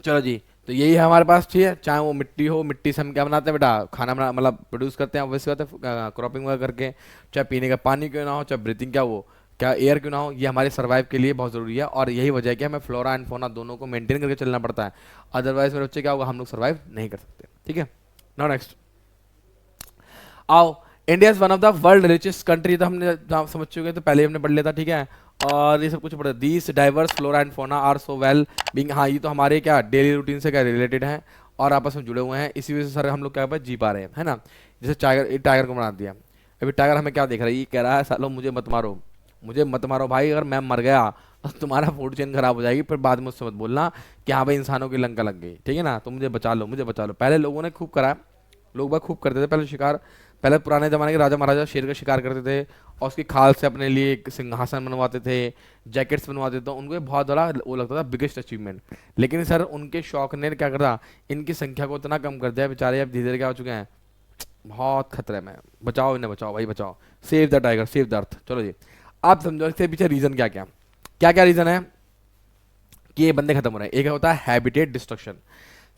चलो जी, तो यही है हमारे पास, ठीक है। चाहे वो मिट्टी हो, मिट्टी से हम क्या बनाते हैं बेटा, खाना बना मतलब प्रोड्यूस करते हैं, वैसे बात है क्रॉपिंग वगैरह करके। चाहे पीने का पानी क्यों ना हो, चाहे ब्रीथिंग क्या वो क्या एयर क्यों ना हो, ये हमारे सर्वाइव के लिए बहुत ज़रूरी है। और यही वजह है कि हमें फ्लोरा एंड फोना दोनों को मेंटेन करके चलना पड़ता है। अदरवाइज मेरे बच्चे क्या होगा, हम लोग सर्वाइव नहीं कर सकते, ठीक है। नाउ नेक्स्ट आओ, India is one of the world richest country, तो हमने समझ चुके हैं, तो पहले ही हमने पढ़ लिया था, ठीक है। और ये सब कुछ पढ़ा, these diverse flora and fauna are so well being, हाँ ये तो हमारे क्या डेली रूटीन से क्या रिलेटेड है और आपस में जुड़े हुए हैं, इसी वजह से सर हम लोग क्या जी पा रहे हैं, है ना। जैसे टाइगर, टाइगर को बना दिया, अभी टाइगर हमें क्या देख रहा है, ये कह रहा है सालों मुझे मत मारो, मुझे मत मारो भाई, अगर मैं मर गया तो तुम्हारा फूड चेन खराब हो जाएगी, फिर बाद में उससे मत बोलना कि हाँ भाई इंसानों की लंका लग गई, ठीक है ना, तो मुझे बचा लो, मुझे बचा लो। पहले लोगों ने खूब करा, लोग बाग खूब करते थे पहले शिकार, पहले पुराने ज़माने के राजा महाराजा शेर का शिकार करते थे और उसकी खाल से अपने लिए एक सिंहासन बनवाते थे, जैकेट्स बनवाते थे, तो उनको ये बहुत बड़ा वो लगता था, बिगेस्ट अचीवमेंट। लेकिन सर उनके शौक ने क्या करा, इनकी संख्या को इतना कम कर दिया, बेचारे अब धीरे धीरे क्या हो चुके हैं, बहुत खतरे में। बचाओ इन्हें, बचाओ भाई बचाओ, save the tiger save the earth. चलो जी, आप समझो इसके पीछे रीज़न क्या क्या, क्या क्या रीज़न है कि ये बंदे खत्म हो रहे हैं। एक होता है habitat destruction.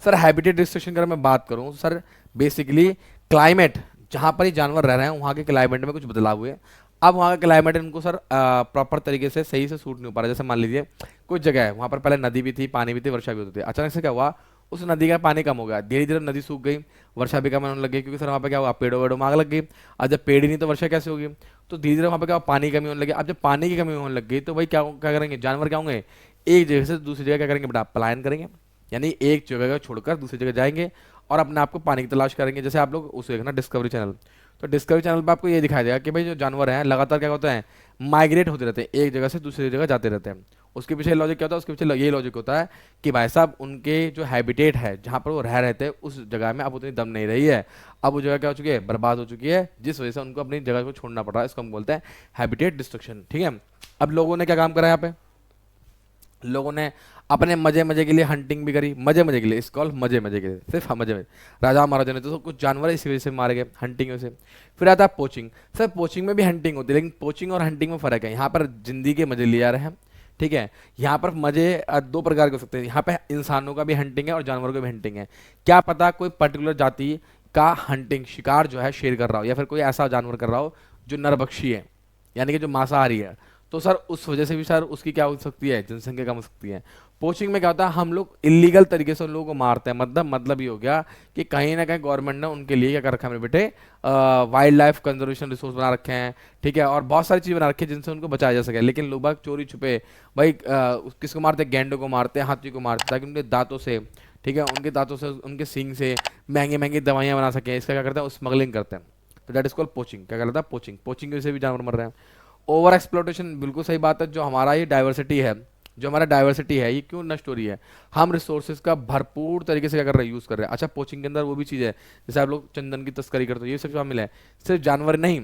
Sir habitat destruction की अगर मैं बात करूं सर, बेसिकली क्लाइमेट, जहां पर ये जानवर रह रहे हैं वहां के क्लाइमेट में कुछ बदलाव हुए। अब वहाँ का क्लाइमेट इनको सर प्रॉपर तरीके से सही से सूट नहीं हो पा रहा। जैसे मान लीजिए कुछ जगह है वहाँ पर पहले नदी भी थी, पानी भी थी, वर्षा भी होती थी, अचानक से क्या हुआ, उस नदी का पानी कम हो गया, धीरे धीरे नदी सूख गई, वर्षा भी कम होने लग गई, क्योंकि सर वहाँ पे क्या हुआ, पेड़ों वेड़ों में आग लग गई। अब जब पेड़ ही नहीं तो वर्षा कैसे होगी, तो धीरे धीरे वहाँ पे क्या हुआ, पानी की कमी होने लगी। अब जब पानी की कमी होने लग गई तो भाई क्या क्या करेंगे जानवर, क्या होंगे, एक जगह से दूसरी जगह क्या करेंगे बेटा, पलायन करेंगे, यानी एक जगह छोड़कर दूसरी जगह जाएंगे और अपने आप को पानी की तलाश करेंगे। जैसे आप लोग उसे देखना डिस्कवरी चैनल, तो डिस्कवरी चैनल पर आपको ये दिखाई देगा कि भाई जो जानवर हैं लगातार क्या होता है, माइग्रेट होते रहते हैं, एक जगह से दूसरी जगह जाते रहते हैं। उसके पीछे लॉजिक क्या होता है, उसके पीछे ये लॉजिक होता है कि भाई साहब उनके जो हैबिटेट है जहाँ पर वो रह रहे थे उस जगह में अब उतनी दम नहीं रही है, अब वो जगह क्या हो चुकी है, बर्बाद हो चुकी है, जिस वजह से उनको अपनी जगह को छोड़ना पड़ रहा है। इसको हम बोलते हैं हैबिटेट डिस्ट्रक्शन, ठीक है। अब लोगों ने क्या काम करा यहाँ पे, लोगों ने अपने मजे मजे के लिए हंटिंग भी करी, मजे मजे के लिए, इस कॉल मजे मजे के लिए, सिर्फ मजे मजे। राजा महाराजा ने तो कुछ जानवर इसी वजह से मारे गए, हंटिंग से। फिर आता है पोचिंग। सर पोचिंग में भी हंटिंग होती है, लेकिन पोचिंग और हंटिंग में फर्क है। यहाँ पर जिंदगी के मजे लिए जा रहे हैं, ठीक है। यहाँ पर मजे दो प्रकार के हो सकते हैं, यहाँ पे इंसानों का भी हंटिंग है और जानवरों का भी हंटिंग है। क्या पता कोई पर्टिकुलर जाति का हंटिंग शिकार जो है शेर कर रहा हो, या फिर कोई ऐसा जानवर कर रहा हो जो नरभक्षी है, यानी कि जो मांसाहारी है, तो सर उस वजह से भी सर उसकी क्या हो सकती है, जनसंख्या कम हो सकती है। पोचिंग में क्या होता है, हम लोग इलीगल तरीके से उन लोगों को मारते हैं, मतलब ये हो गया कि कहीं ना कहीं गवर्नमेंट ने उनके लिए क्या कर रखा है मेरे बेटे, वाइल्ड लाइफ कंजर्वेशन रिसोर्स बना रखे हैं, ठीक है, और बहुत सारी चीज़ बना रखी है जिनसे उनको बचाया जा सके। लेकिन लोग बाग चोरी छुपे भाई किसको मारते हैं, गैंडों को मारते हैं, हाथी को मारते हैं, ताकि उनके दांतों से, ठीक है, उनके दांतों से, उनके सींग से महंगी महंगी दवाइयाँ बना सकें। इसका क्या करते हैं, स्मगलिंग करते हैं, तो दैट इज कॉल्ड पोचिंग। क्या कहलाता है, पोचिंग। पोचिंग की वजह से भी जानवर मर रहे हैं। ओवर एक्सप्लोटेशन, बिल्कुल सही बात है। जो हमारा ये डाइवर्सिटी है, जो हमारा डाइवर्सिटी है, ये क्यों नष्ट हो रही है, हम रिसोर्सेज का भरपूर तरीके से क्या कर रहे हैं, यूज़ कर रहे हैं। अच्छा पोचिंग के अंदर वो भी चीज़ है, जैसे आप लोग चंदन की तस्करी करते हो, ये सब शामिल है। सिर्फ जानवर नहीं,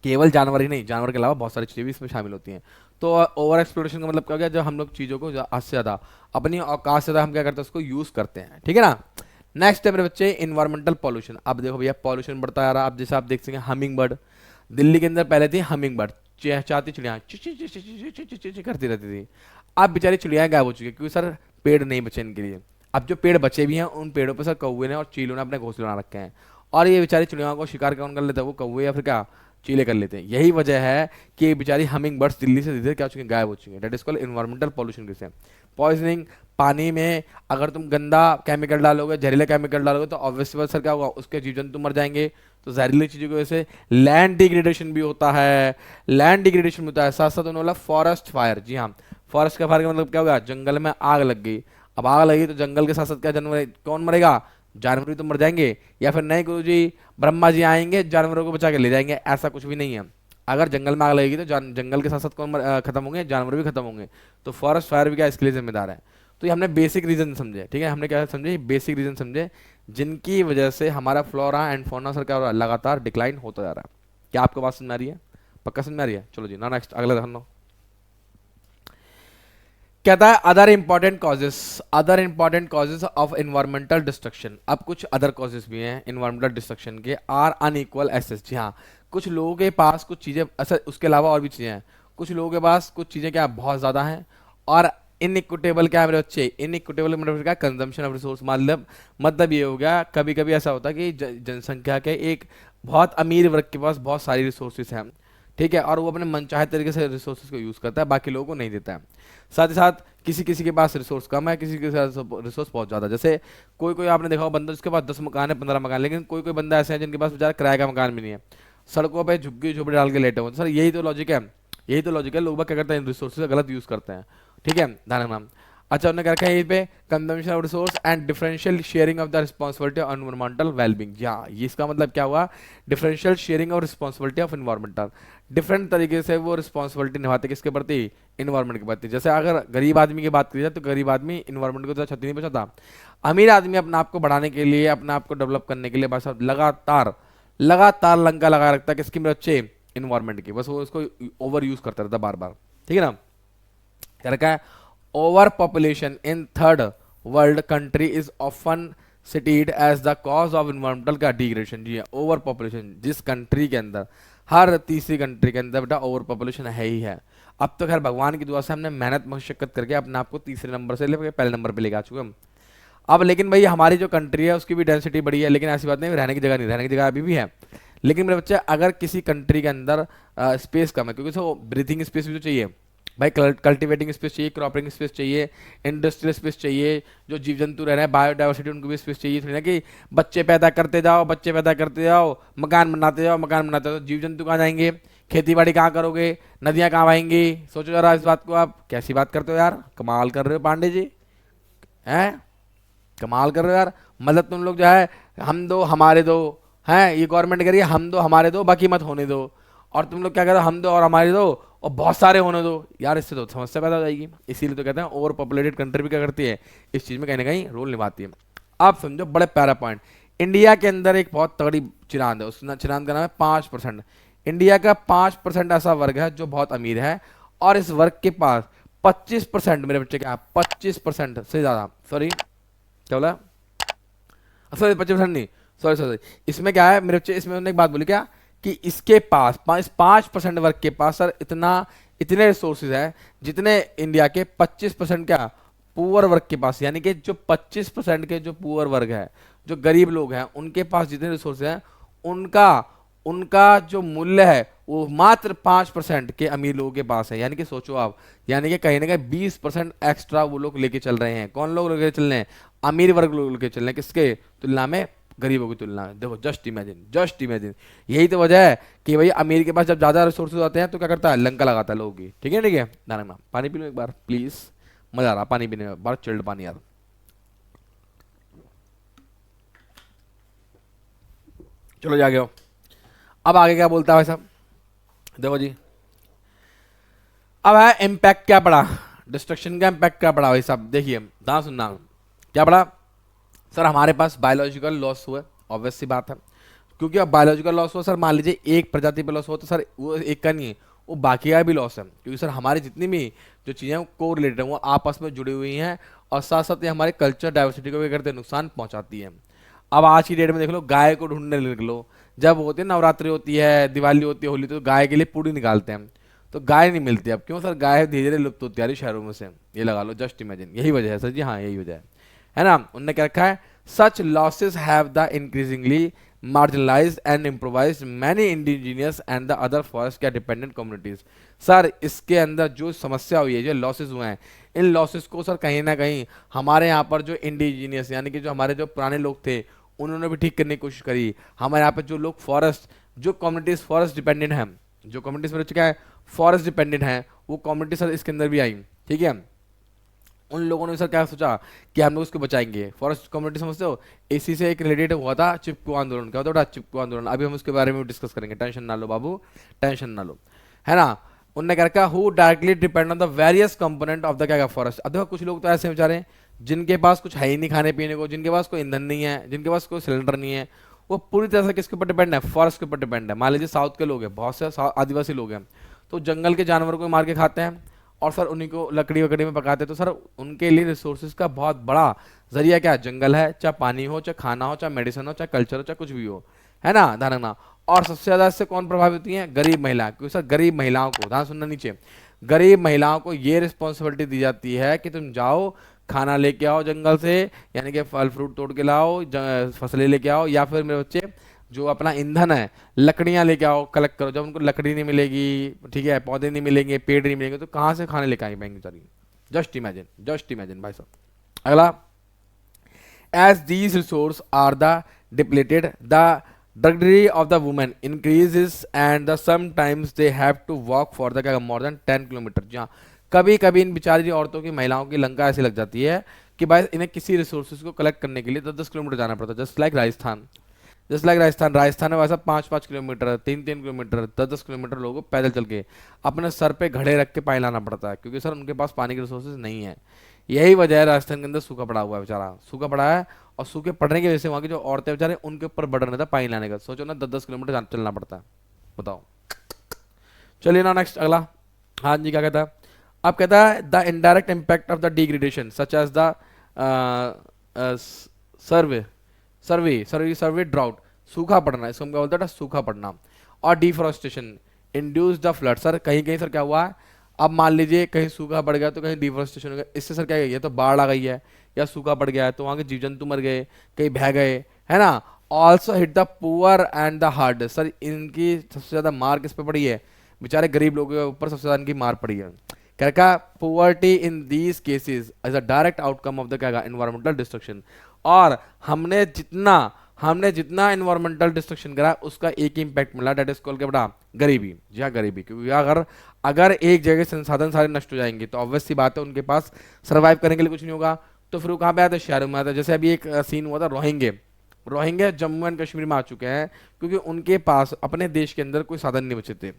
केवल जानवर ही नहीं, जानवर के अलावा बहुत सारी चीज़ें भी इसमें शामिल होती हैं। तो ओवर एक्सप्लोरेशन का मतलब क्या हो गया, जब हम लोग चीज़ों को आज से ज़्यादा, अपनी औकात से ज़्यादा हम क्या करते हैं, उसको यूज़ करते हैं, ठीक है ना। नेक्स्ट है मेरे बच्चे इन्वायरमेंटल पॉल्यूशन। अब देखो भैया पॉल्यूशन बढ़ता आ रहा है। अब जैसे आप देख सकें हमिंग बर्ड, दिल्ली के अंदर पहले थी हमिंग बर्ड, चहचहाती चिड़िया करती रहती थी। अब बेचारी चिड़ियाएं गायब हो चुकी है, क्योंकि सर पेड़ नहीं बचे इनके लिए। अब जो पेड़ बचे भी हैं उन पेड़ों पर सर कौवे ने और चीलों ने अपने घोंसले बना रखे हैं, और ये बेचारी चिड़ियाओं को शिकार कौन कर लेता है, वो कौवे या फिर क्या चीले कर लेते हैं। यही वजह है कि बेचारी हमिंग बर्ड्स दिल्ली से धीरे क्या हो चुकी हैं, गायब हो चुकी हैं। That is called environmental pollution. किसे पॉइजनिंग, पानी में अगर तुम गंदा केमिकल डालोगे, जहरीला केमिकल डालोगे, तो ऑब्वियसली सर क्या होगा, उसके जीव जंतु मर जाएंगे। तो जहरीली चीज़ों की वजह से लैंड डिग्रेडेशन भी होता है, लैंड डिग्रेडेशन होता है। साथ साथ उन्होंने बोला फॉरेस्ट फायर। जी हाँ, फॉरेस्ट का फायर का मतलब क्या होगा, जंगल में आग लग गई। अब आग लगी तो जंगल के साथ साथ क्या जानवर, कौन मरेगा, जानवर भी तो मर जाएंगे। या फिर नहीं गुरु जी, ब्रह्मा जी आएंगे जानवरों को बचा के ले जाएंगे, ऐसा कुछ भी नहीं है। अगर जंगल में आग लगेगी तो जंगल के साथ साथ कौन खत्म होंगे, जानवर भी खत्म होंगे। तो फॉरेस्ट फायर भी क्या इसके लिए जिम्मेदार है। तो ये हमने बेसिक रीजन समझे, ठीक है, हमने क्या समझे, बेसिक रीजन समझे जिनकी वजह से हमारा फ्लोरा एंड फौना सर क्या हो रहा है, लगातार डिक्लाइन होता जा रहा है। क्या आपको बात समझ में आ रही है, पक्का समझ में आ रही है। चलो जी ना नेक्स्ट अगला देखो। कहता है other important causes, other important causes of environmental destruction. अब कुछ अदर कॉजेस भी हैं इन्वायरमेंटल डिस्ट्रक्शन के, आर अनइक्वल एक्सेस। जी हाँ, कुछ लोगों के पास कुछ चीज़ें, अच्छा उसके अलावा और भी चीज़ें हैं, कुछ लोगों के पास कुछ चीज़ें क्या बहुत ज़्यादा हैं और इनइक्विटेबल क्या है मेरे बच्चे, इनइक्विटेबल मतलब क्या, कंजम्पशन ऑफ रिसोर्स। मतलब ये हो गया, कभी कभी ऐसा होता है कि जनसंख्या के एक बहुत अमीर वर्ग के पास बहुत सारी रिसोर्सेज हैं, ठीक है, और वो अपने मनचाहे तरीके से रिसोर्सेज को यूज करता है, बाकी लोगों को नहीं देता है। साथ ही साथ किसी किसी के पास रिसोर्स कम है, किसी के पास रिसोर्स बहुत ज्यादा। जैसे कोई कोई आपने देखा होगा बंदा जिसके पास 10 मकान है, 15 मकान, लेकिन कोई कोई बंदा ऐसे हैं जिनके पास बेचारा किराए का मकान भी नहीं है, सड़कों पे झुग्गी झोपड़ी डाल के लेटे हुए। तो सर यही तो लॉजिक है, यही तो लॉजिक है, लोग बाग क्या करते हैं, रिसोर्सेज का गलत यूज करते हैं, ठीक है, ध्यान रखना। अच्छा, उन्होंने क्या रखा है यहीं पे, consumption of resource and differential sharing of the responsibility of environmental wellbeing. जी हाँ, ये इसका मतलब क्या हुआ, differential sharing of responsibility of environmental, different तरीके से वो रिस्पांसिबिलिटी निभाते किसके प्रति, इन्वायरमेंट के प्रति। जैसे अगर गरीब आदमी की बात करी जाए तो गरीब आदमी इन्वायरमेंट को तो क्षति नहीं पहुंचाता, अमीर आदमी अपने आप को बढ़ाने के लिए, अपने आप को डेवलप करने के लिए बस लगातार लगातार लंका लगा रखता है किसकी, मेरे बच्चे, इन्वायरमेंट की, बस वो उसको ओवर यूज करता रहता बार बार, ठीक है ना। क्या रखा है, over population in third world country is often cited as the cause of environmental का डिग्रेडेशन। जी ओवर पॉपुलेशन, जिस कंट्री के अंदर, हर तीसरी कंट्री के अंदर बेटा ओवर पॉपुलेशन है ही है। अब तो खैर भगवान की दुआ से हमने मेहनत मशक्कत करके अपने आप को तीसरे नंबर से लेकर पहले नंबर पे लेके आ चुके हम। अब लेकिन भाई हमारी जो कंट्री है उसकी भी डेंसिटी बड़ी है, लेकिन ऐसी बात नहीं रहने की जगह नहीं, रहने की जगह अभी भी है। लेकिन मेरे बच्चे अगर किसी कंट्री के अंदर स्पेस कम है, क्योंकि सो ब्रीथिंग स्पेस भी तो चाहिए भाई, कल्टिवेटिंग स्पेस चाहिए, क्रॉपिंग स्पेस चाहिए, इंडस्ट्रियल स्पेस चाहिए, जो जीव जंतु रह रहे हैं बायोडाइवर्सिटी उनको भी स्पेस चाहिए। थोड़ी ना कि बच्चे पैदा करते जाओ, बच्चे पैदा करते जाओ, मकान बनाते जाओ, मकान बनाते जाओ, तो जीव जंतु कहाँ जाएंगे, खेती बाड़ी कहाँ करोगे, नदियाँ कहाँ बहेंगी। सोचो जरा इस बात को, आप कैसी बात करते हो यार, कमाल कर रहे हो पांडे जी, हैं कमाल कर रहे हो यार। मतलब तुम लोग जो है हम दो हमारे दो, हैं ये गवर्नमेंट कह रही है हम दो हमारे दो बाकी मत होने दो, और तुम लोग क्या कह रहे हो, हम दो और हमारे दो और बहुत सारे होने दो। यार इससे तो समस्या पैदा हो जाएगी, इसीलिए तो कहते हैं ओवर पॉपुलेटेड कंट्री भी क्या करती है, इस चीज में कहीं ना कहीं रोल निभाती है। आप समझो बड़े प्यारा पॉइंट, इंडिया के अंदर एक बहुत तगड़ी चिरांद है, उस चिरांद का नाम है 5%। इंडिया का 5% ऐसा वर्ग है जो बहुत अमीर है, और इस वर्ग के पास 25%, मेरे बच्चे क्या 25% से ज्यादा, सॉरी क्या बोला, सॉरी 25% नहीं, सॉरी सॉरी, इसमें क्या है मेरे बच्चे, इसमें उन्होंने एक बात बोली क्या, कि इसके पास 5% वर्ग के पास सर इतने रिसोर्सेज है जितने इंडिया के 25% क्या पुअर वर्ग के पास, यानी कि जो 25% के जो पुअर वर्ग है, जो गरीब लोग हैं, उनके पास जितने रिसोर्सेज हैं, उनका उनका जो मूल्य है वो मात्र 5% के अमीर लोगों के पास है। यानी कि सोचो आप, यानी कि कहीं ना कहीं 20% एक्स्ट्रा वो लोग लेके चल रहे हैं। कौन लोग लेके चल रहे हैं, अमीर वर्ग लोग लेके चल रहे हैं, किसके तुलना में, गरीबों की तुलना में। देखो जस्ट इमेजिन, जस्ट इमेजिन, यही तो वजह है कि भाई अमीर के पास जब ज्यादा रिसोर्सेज आते हैं तो क्या करता है, लंका लगाता है लोगों की, ठीक है, ठीक है ना। पानी पी लो एक बार प्लीज, मजा आ रहा पानी पीने में, बार चिल्ड पानी यार। चलो जागे हो, अब आगे क्या बोलता है भाई साहब, देखो जी, अब है इम्पैक्ट क्या पड़ा, डिस्ट्रक्शन का इम्पैक्ट क्या पड़ा भाई साहब, देखिए ध्यान सुनना, क्या पड़ा सर, हमारे पास बायोलॉजिकल लॉस हुआ, ऑब्वियस सी बात है, क्योंकि अब बायोलॉजिकल लॉस हो सर, मान लीजिए एक प्रजाति पे लॉस हो तो सर वो एक का नहीं है, वो बाकी का भी लॉस है, क्योंकि सर हमारी जितनी भी जो चीज़ें को रिलेटेड है वो आपस में जुड़ी हुई हैं, और साथ साथ ये हमारे कल्चर डाइवर्सिटी को भी करते नुकसान पहुंचाती है। अब आज की डेट में देख लो, गाय को ढूंढने लग लो, जब होती है नवरात्रि होती है, दिवाली होती है, होली, तो गाय के लिए पूड़ी निकालते हैं, तो गाय नहीं मिलती अब, क्यों सर, गाय धीरे धीरे लुप्त होती आ रही शहरों में से, ये लगा लो, जस्ट इमेजिन, यही वजह है सर जी, हाँ यही वजह है ना। उनने क्या रखा है, such losses have the increasingly marginalized and improvised many indigenous and the other forest के डिपेंडेंट कम्युनिटीज। सर इसके अंदर जो समस्या हुई है, जो लॉसेस हुए हैं, इन लॉसेस को सर कहीं ना कहीं हमारे यहाँ पर जो इंडिजीनियस यानी कि जो हमारे जो पुराने लोग थे उन्होंने भी ठीक करने की कोशिश करी। हमारे यहाँ पे जो लोग फॉरेस्ट, जो कम्युनिटीज फॉरेस्ट डिपेंडेंट हैं, जो कम्युनिटीज मेरे क्या है फॉरेस्ट डिपेंडेंट हैं, वो कम्युनिटी सर इसके अंदर भी आई, ठीक है। उन लोगों ने सर क्या सोचा कि हम लोग उसको बचाएंगे, फॉरेस्ट कम्युनिटी समझते हो, इसी से एक रिलेटेड हुआ था चिपको आंदोलन। क्या होता था चिपको आंदोलन, अभी हम उसके बारे में डिस्कस करेंगे, टेंशन ना लो बाबू, टेंशन ना लो, है ना। उनने क्या रखा, who directly depend on the various component of the क्या फॉरेस्ट। अब देखो कुछ लोग तो ऐसे बेचारे जिनके पास कुछ है ही नहीं खाने पीने को, जिनके पास कोई ईंधन नहीं है, जिनके पास कोई सिलेंडर नहीं है, वो पूरी तरह से किसके ऊपर डिपेंड है, फॉरेस्ट के ऊपर डिपेंड है। मान लीजिए साउथ के लोग हैं, बहुत से आदिवासी लोग हैं, तो जंगल के जानवरों को मार के खाते हैं और सर उन्हीं को लकड़ी वकड़ी में पकाते हैं, तो सर उनके लिए रिसोर्सेज का बहुत बड़ा जरिया क्या है, जंगल है, चाहे पानी हो, चाहे खाना हो, चाहे मेडिसिन हो, चाहे कल्चर हो, चाहे कुछ भी हो, है ना, ध्यान रखना। और सबसे ज्यादा इससे कौन प्रभावित होती है, गरीब महिला, क्योंकि सर गरीब महिलाओं को, ध्यान सुनना नीचे, गरीब महिलाओं को ये रिस्पॉन्सिबिलिटी दी जाती है कि तुम जाओ खाना लेके आओ जंगल से, यानी कि फल फ्रूट तोड़ के लाओ, फसलें लेके आओ, या फिर मेरे बच्चे जो अपना ईंधन है लकड़ियां लेके आओ, कलेक्ट करो। जब उनको लकड़ी नहीं मिलेगी, ठीक है, पौधे नहीं मिलेंगे, पेड़ नहीं मिलेंगे, तो कहाँ से खाने लेके आएंगे पाएंगे बेचारी। जस्ट इमेजिन भाई साहब। अगला, as these resources are the depleted, the drudgery of the women increases and the sometimes they have to walk for the क्या more than 10 किलोमीटर। जहाँ कभी कभी इन बेचारी औरतों की, महिलाओं की लंका ऐसी लग जाती है कि भाई इन्हें किसी रिसोर्सेज को कलेक्ट करने के लिए 10-10 किलोमीटर जाना पड़ता है। राजस्थान में वैसा 5-5 किलोमीटर, 3-3 किलोमीटर, 10-10 किलोमीटर लोगों को पैदल चल के अपने सर पे घड़े रख के पानी लाना पड़ता है, क्योंकि सर उनके पास पानी के रिसोर्सेज नहीं है। यही वजह है राजस्थान के अंदर सूखा पड़ा हुआ है, बेचारा सूखा पड़ा है। और सूखे पड़ने की वजह से वहाँ की जो औरतें बेचारे उनके ऊपर बर्डन रहता है पानी लाने का। सोचो ना, 10-10 किलोमीटर चलना पड़ता है, बताओ। चलिए ना नेक्स्ट, अगला। हाँ जी, क्या कहता है? अब कहता है the indirect impact of the degradation such as the severe drought, सूखा पड़ना, इसको हम क्या बोलते हैं? सूखा पड़ना। और deforestation induce the flood. Sir कहीं कहीं सर क्या हुआ है? अब मान लीजिए कहीं सूखा पड़ गया तो कहीं डिफॉरेस्टेशन हो गया, इससे सर क्या है? तो बाढ़ आ गई है या सूखा पड़ गया है तो वहाँ के जीव जंतु मर गए, कहीं बह गए, है ना। Also hit the poor and the hard. Sir इनकी सबसे ज्यादा मार किस पे पड़ी है? बेचारे गरीब लोगों के ऊपर सबसे ज्यादा इनकी मार पड़ी है। क्या कहा? Poverty in these cases as a direct outcome of the क्या एनवायरमेंटल डिस्ट्रक्शन। और हमने जितना एनवायरमेंटल डिस्ट्रक्शन करा उसका एक ही इंपैक्ट मिला, डेट इज कॉल्ड क्या बड़ा? गरीबी। जी हाँ, गरीबी। क्योंकि अगर अगर एक जगह संसाधन सारे नष्ट हो जाएंगे तो ऑब्वियस सी बात है उनके पास सर्वाइव करने के लिए कुछ नहीं होगा, तो फिर वो कहाँ पे आते हैं? शहरों में आते हैं। जैसे अभी एक सीन हुआ था, रोहिंग्या जम्मू एंड कश्मीर में आ चुके हैं क्योंकि उनके पास अपने देश के अंदर कोई साधन नहीं बचे थे।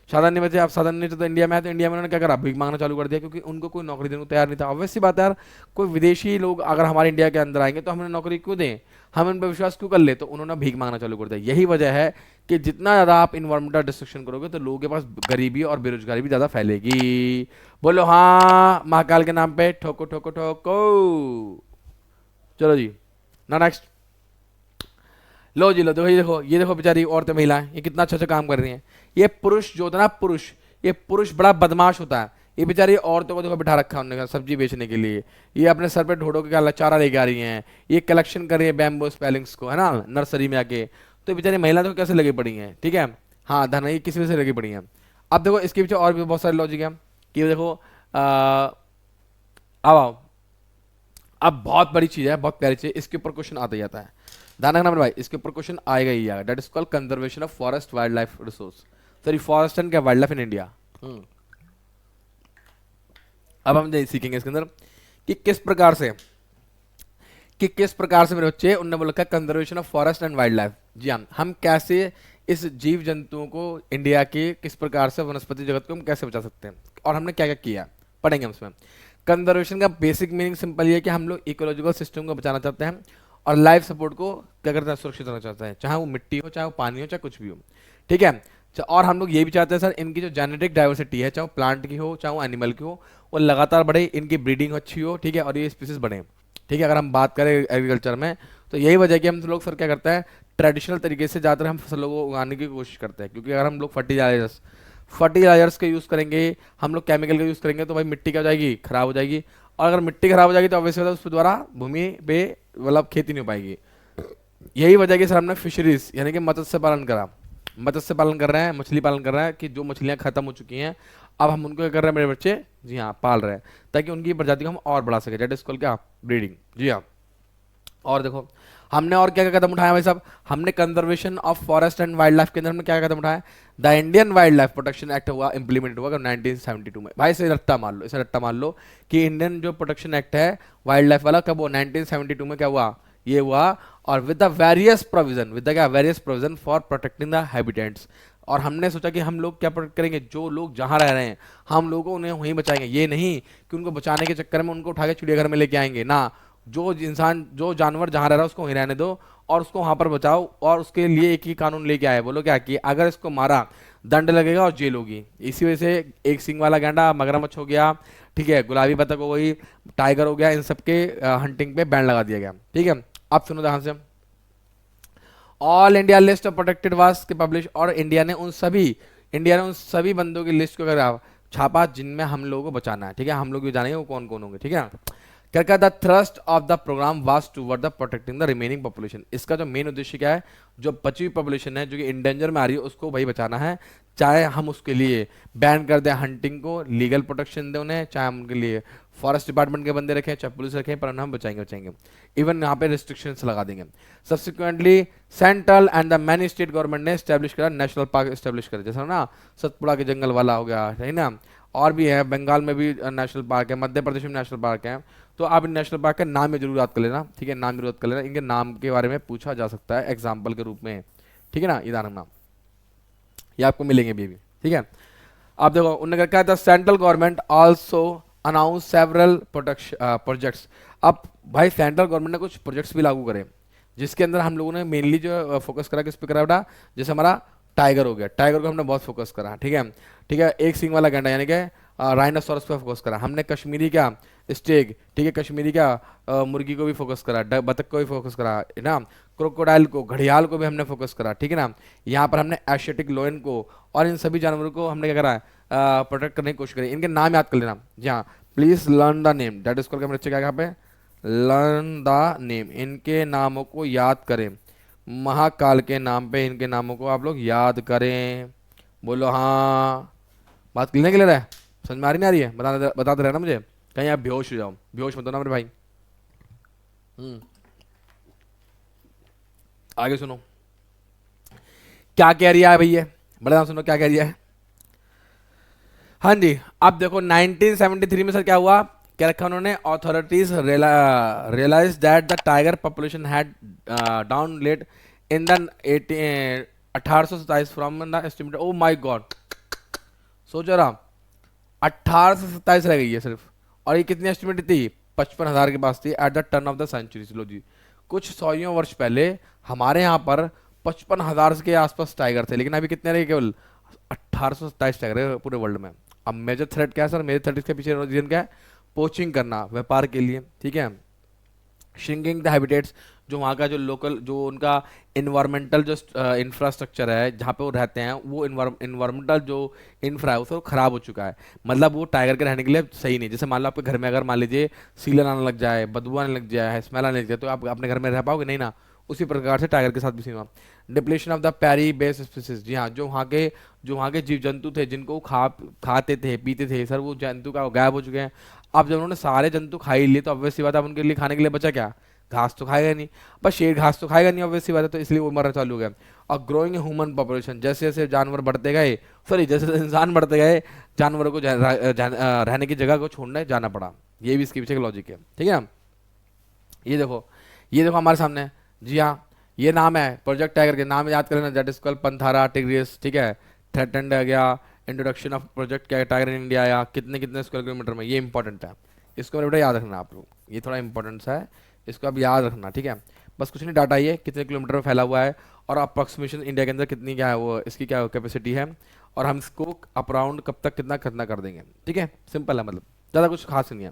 साधन नहीं बचे, अब साधन नहीं तो इंडिया में आए, तो इंडिया में उन्होंने क्या करा? भीख मांगना चालू कर दिया, क्योंकि उनको कोई नौकरी देने को तैयार नहीं था। ऑब्वियस सी बात है यार, कोई विदेशी लोग अगर हमारे इंडिया के अंदर आएंगे तो हमें नौकरी क्यों दें, हम उन पर विश्वास क्यों कर ले? तो उन्होंने भीख मांगना चालू कर दिया। यही वजह है कि जितना ज़्यादा आप इन्वायरमेंटल डिस्ट्रक्शन करोगे तो लोगों के पास गरीबी और बेरोजगारी भी ज़्यादा फैलेगी। बोलो हाँ महाकाल के नाम पे, ठोको ठोको ठोको। चलो जी ना नेक्स्ट। लो जी, लो देखो, ये देखो बेचारी औरतें, महिलाएं, ये कितना अच्छा अच्छा काम कर रही हैं। ये पुरुष जो होता है ना, ये पुरुष बड़ा बदमाश होता है। ये बेचारी औरतों को देखो बिठा रखा है उन्होंने सब्जी बेचने के लिए। ये अपने सर पे ढोड़ो के क्या चारा लेके आ रही हैं, ये कलेक्शन कर रही है बैम्बो स्पेलिंग्स को, है ना, नर्सरी में आके। तो बेचारी महिला तो कैसे लगी पड़ी हैं, ठीक है। हाँ, धन ये किस वजह से लगी पड़ी हैं? अब देखो इसके पीछे और भी बहुत सारे लॉजिक है कि देखो अब आओ, अब बहुत बड़ी चीज है, बहुत प्यारी चीज, इसके ऊपर क्वेश्चन आता ही आता है। ध्यान रखना मेरे भाई, इसके ऊपर क्वेश्चन आएगा ही आएगा। That is called conservation of forest wildlife resource, sorry forest and क्या वाइल्ड लाइफ इन इंडिया। अब हम सीखेंगे इसके अंदर कि किस प्रकार से मेरे बच्चे उन्होंने बोला conservation of forest and wildlife. जी हाँ, हम कैसे इस जीव जंतुओं को इंडिया के किस प्रकार से वनस्पति जगत को हम कैसे बचा सकते हैं और हमने क्या क्या किया पढ़ेंगे हम उसमें। कंजर्वेशन का बेसिक मीनिंग सिंपल ये है कि हम लोग इकोलॉजिकल सिस्टम को बचाना चाहते हैं और लाइफ सपोर्ट को क्या करते हैं? सुरक्षित रखना चाहते हैं, चाहे वो मिट्टी हो, चाहे वो पानी हो, चाहे कुछ भी हो, ठीक है। और हम लोग ये भी चाहते हैं सर इनकी जो जेनेटिक डाइवर्सिटी है, चाहे वो प्लांट की हो चाहे वो एनिमल की हो, वो लगातार बढ़े, इनकी ब्रीडिंग अच्छी हो, ठीक है, और ये स्पीसीज बढ़े, ठीक है। अगर हम बात करें एग्रीकल्चर में तो यही वजह है कि हम लोग सर क्या करते हैं? ट्रेडिशनल तरीके से ज़्यादातर हम फसलों को उगाने की कोशिश करते हैं, क्योंकि अगर हम लोग फर्टिलाइजर्स का यूज़ करेंगे, हम लोग केमिकल का यूज़ करेंगे तो भाई मिट्टी क्या हो जाएगी? खराब हो जाएगी। और अगर मिट्टी खराब हो जाएगी तो ऑब्वियसली उस द्वारा भूमि पे मतलब खेती नहीं हो पाएगी। यही वजह कि सर हमने फिशरीज यानी कि मत्स्य पालन कर रहे हैं, मछली पालन कर रहे हैं कि जो मछलियां खत्म हो चुकी हैं अब हम उनको क्या कर रहे हैं मेरे बच्चे? जी हाँ, पाल रहे हैं ताकि उनकी प्रजाति को हम और बढ़ा सके। दैट इज कॉल्ड क्या? ब्रीडिंग। जी हाँ। और देखो हमने और क्या क्या कदम उठाया भाई साहब? हमने conservation of forest and wildlife के अंदर हमने क्या कदम उठाया? The Indian wild life protection act हुआ, इंप्लीमेंटेड हुआ 1972 में। भाई इसे रट्टा मान लो कि इंडियन जो प्रोटेक्शन एक्ट है वाइल्ड लाइफ वाला कब हुआ? 1972 में क्या हुआ? ये हुआ। और with the various provision for protecting the habitats. और हमने सोचा कि हम लोग क्या प्रोटेक्ट करेंगे? जो लोग जहां रह रहे हैं हम लोगों उन्हें वहीं बचाएंगे। ये नहीं कि उनको बचाने के चक्कर में उनको उठा के चिड़ियाघर में लेके आएंगे ना। जो जानवर जहां रह रहा है उसको वहीं रहने दो और उसको वहां पर बचाओ। और उसके लिए एक ही कानून लेके आए, बोलो क्या? कि अगर इसको मारा दंड लगेगा और जेल होगी। इसी वजह से एक सिंग वाला गैंडा, मगरमच्छ हो गया, ठीक है, गुलाबी बतख हो गई, टाइगर हो गया, इन सबके हंटिंग पे बैन लगा दिया गया, ठीक है। अब सुनो ध्यान से, all India list of protected वास के पब्लिश। और इंडिया ने उन सभी बंदों की लिस्ट को करा छापा जिनमें हम लोगों को बचाना है, ठीक है, हम लोग भी जानेंगे वो कौन कौन होंगे, ठीक है। क्या क्या the thrust of the programme was toward the protecting the remaining population, इसका जो मेन उद्देश्य क्या है, जो बची हुई पॉपुलेशन है जो कि इंडेंजर में आ रही है उसको भाई बचाना है, चाहे हम उसके लिए बैन कर दें हंटिंग को, लीगल प्रोटेक्शन दें उन्हें, चाहे हम उनके लिए फॉरेस्ट डिपार्टमेंट के बंदे रखें, चाहे पुलिस रखें, पर हम बचाएंगे बचाएंगे, इवन यहाँ पे रिस्ट्रिक्शंस लगा देंगे। Subsequently central and the many state government ने स्टैब्लिश करा नेशनल पार्क स्टैब्लिश करा, जैसा ना सतपुड़ा के जंगल वाला हो गया है ना, और भी है, बंगाल में भी नेशनल पार्क है, मध्य प्रदेश में नेशनल पार्क है। तो आप इन नेशनल पार्क का नाम में जरूर याद कर लेना, ठीक है, नाम जरूर याद कर लेना, इनके नाम के बारे में पूछा जा सकता है एग्जाम्पल के रूप में, ठीक है ना, ये नाम ये आपको मिलेंगे भी, ठीक है। आप देखो उन्होंने क्या था, central government also announce several projects. अब भाई सेंट्रल गवर्नमेंट ने कुछ प्रोजेक्ट्स भी लागू करे, जिसके अंदर हम लोगों ने मेनली जो फोकस करा किस पे करा बेटा, जैसे हमारा टाइगर हो गया, टाइगर को हमने बहुत फोकस करा, ठीक है, ठीक है, एक सिंग वाला गैंडा यानी कि राइनोसोरस पे फोकस करा हमने, कश्मीरी क्या स्टेग, ठीक है, कश्मीरी क्या मुर्गी को भी फोकस करा, बतख को भी फोकस करा, है ना, क्रोकोडाइल को, घड़ियाल को भी हमने फोकस करा, ठीक है ना, यहाँ पर हमने एशियाटिक लोयन को और इन सभी जानवरों को हमने क्या करा, प्रोटेक्ट करने की कोशिश करी। इनके नाम याद कर लेना, जी हाँ, please learn the name, that is called बच्चे क्या यहाँ पे, लर्न द नेम, इनके नामों को याद करें, महाकाल के नाम पे इनके नामों को आप लोग याद करें, बोलो हाँ, बात क्लियर क्लियर है, समझ में आ रही नहीं आ रही है, बताते रहना मुझे, कहीं आप बेहोश हो जाओ, बेहोश मत होना मेरे भाई। आगे सुनो क्या कह रही है भैया, बड़े नाम सुनो क्या कह रही है। हाँ जी, अब देखो 1973 में सर क्या हुआ, क्या रखा उन्होंने, authorities realise that the tiger population had down let in the 1827 from the estimate, oh my God, सोचो रहा 1827 रह गई है सिर्फ, और ये कितनी एस्टिमेट थी, 55,000 के पास थी at the turn of the century. लो जी, कुछ सौयों वर्ष पहले हमारे यहाँ पर 55,000 के आसपास टाइगर थे, लेकिन अभी कितने रहे, केवल 1827 टाइगर है पूरे वर्ल्ड में। अब मेजर थ्रेट क्या है सर, मेजर थ्रेट इसके पीछे रीजन क्या है, पोचिंग करना व्यापार के लिए, ठीक है, श्रिंकिंग द हैबिटेट्स, जो वहाँ का जो लोकल जो उनका इन्वायरमेंटल जो इंफ्रास्ट्रक्चर है जहाँ पे वो रहते हैं, वो इन्वायरमेंटल जो इंफ्रा है वो खराब हो चुका है, मतलब वो टाइगर के रहने के लिए सही नहीं। जैसे मान लो आपके घर में अगर मान लीजिए सीलन आने लग जाए, बदबू आने लग जाए, स्मेल आने लग जाए, तो आप अपने घर में रह पाओगे नहीं ना, उसी प्रकार से टाइगर के साथ भी सीमा। Depletion of the prey base species, जी हाँ, जो वहाँ के जीव जंतु थे जिनको खाते थे पीते थे सर, वो जंतु का गायब हो चुके हैं। अब जब उन्होंने सारे जंतु खा ही लिए तो ऑब्वियस सी बात है, अब उनके लिए खाने के लिए बचा क्या, घास तो खाएगा नहीं, बस शेर घास तो खाएगा नहीं ऑब्वियस सी बात है, तो इसलिए वो मरना चालू हो गया। और ग्रोइंग ह्यूमन पॉपुलेशन, जैसे जैसे जानवर बढ़ते गए, सॉरी जैसे जैसे इंसान बढ़ते गए, जानवरों को रहने की जगह को छोड़ने जाना पड़ा, ये भी इसके पीछे का लॉजिक है, ठीक है। ये देखो हमारे सामने, जी हाँ, ये नाम है प्रोजेक्ट टाइगर के, नाम याद करें, दैट इज कॉल्ड पंथारा टिग्रिस, ठीक है, थ्रेटन्ड आ गया, introduction of project tiger in India आया, कितने कितने स्क्वायर किलोमीटर में, ये इंपॉर्टेंट है, इसको बेटा याद रखना आप लोग, ये थोड़ा इंपॉर्टेंस है, इसको आप याद रखना, ठीक है, बस कुछ नहीं, डाटा ये कितने किलोमीटर में फैला हुआ है, और अप्रॉक्सीमेशन इंडिया के अंदर कितनी क्या है वो, इसकी क्या कैपेसिटी है, और हम इसको अराउंड कब तक कितना कर देंगे, ठीक है, सिंपल है, मतलब ज़्यादा कुछ खास नहीं है।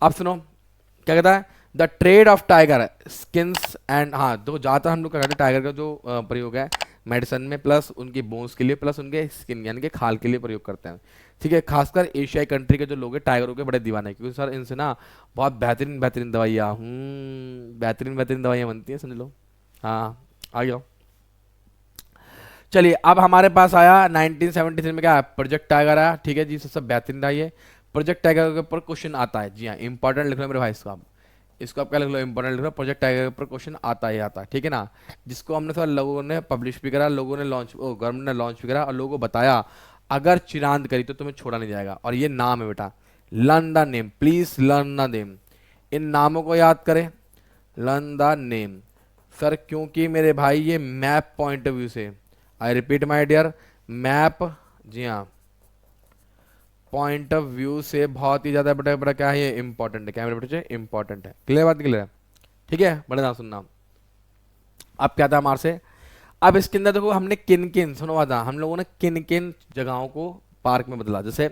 अब सुनो क्या कहता है, the trade off tiger skins and, हाँ तो ज़्यादातर हम लोग क्या कहते हैं, टाइगर का जो प्रयोग है मेडिसन में, प्लस उनकी बोन्स के लिए, प्लस उनके स्किन यानी कि खाल के लिए प्रयोग करते हैं, ठीक है। खासकर एशियाई कंट्री के जो लोग हैं टाइगरों के बड़े दीवाने हैं, क्योंकि सर इनसे ना बहुत बेहतरीन बेहतरीन दवाइयाँ बनती हैं, समझ लो, हाँ आ गया। चलिए अब हमारे पास आया 1973 में क्या प्रोजेक्ट टाइगर आया, ठीक है जी, सबसे बेहतरीन रहा ये प्रोजेक्ट टाइगर के ऊपर क्वेश्चन आता है, जी हाँ, इंपॉर्टेंट लिख लो मेरे भाई, इसको आप क्या लिख लो, इंपॉर्टेंट लिख लो, प्रोजेक्ट टाइगर के ऊपर क्वेश्चन आता है, ठीक है ना, जिसको हमने थोड़ा लोगों ने पब्लिश भी करा, लोगों ने गवर्नमेंट ने लॉन्च भी करा, और लोगों को बताया अगर चिरांद करी तो तुम्हें छोड़ा नहीं जाएगा, और ये नाम है बेटा, learn the name, please learn the name, इन नामों को याद करें, लर्न द नेम सर, क्योंकि मेरे भाई ये मैप पॉइंट ऑफ व्यू से, I repeat my dear, map, जी हाँ, पॉइंट ऑफ व्यू से बहुत ही ज्यादा बड़ा बड़ा क्या है, ये इंपॉर्टेंट है, क्या मेरे बच्चे इंपॉर्टेंट है, क्लियर बात क्लियर है, ठीक है, बड़े ना सुनना। अब क्या था हमारे से, अब इसके अंदर देखो हमने किन किन सुनो था, हम लोगों ने किन किन जगहों को पार्क में बदला, जैसे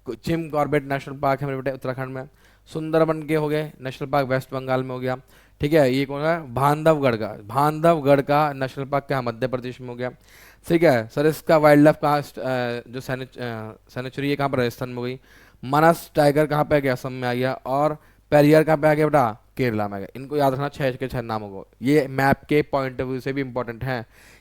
जिम कॉर्बेट नेशनल पार्क है मेरे बेटे उत्तराखंड में, सुंदरबन के हो गए नेशनल पार्क, वेस्ट बंगाल में हो गया। ठीक है, ये कौन है, बांधवगढ़ का नेशनल पार्क क्या मध्य प्रदेश में हो गया। ठीक है सर, इसका वाइल्ड लाइफ कहाँ जो सेनेचुरी है कहाँ पर, राजस्थान में हो गई। मानस टाइगर कहाँ पे आ गया, असम में आ गया। और पेरियार कहाँ पे आ गया बेटा, केरला में आ गया। इनको याद रखना, 6 के 6 नामों को। ये मैप के पॉइंट ऑफ व्यू से भी इंपॉर्टेंट है,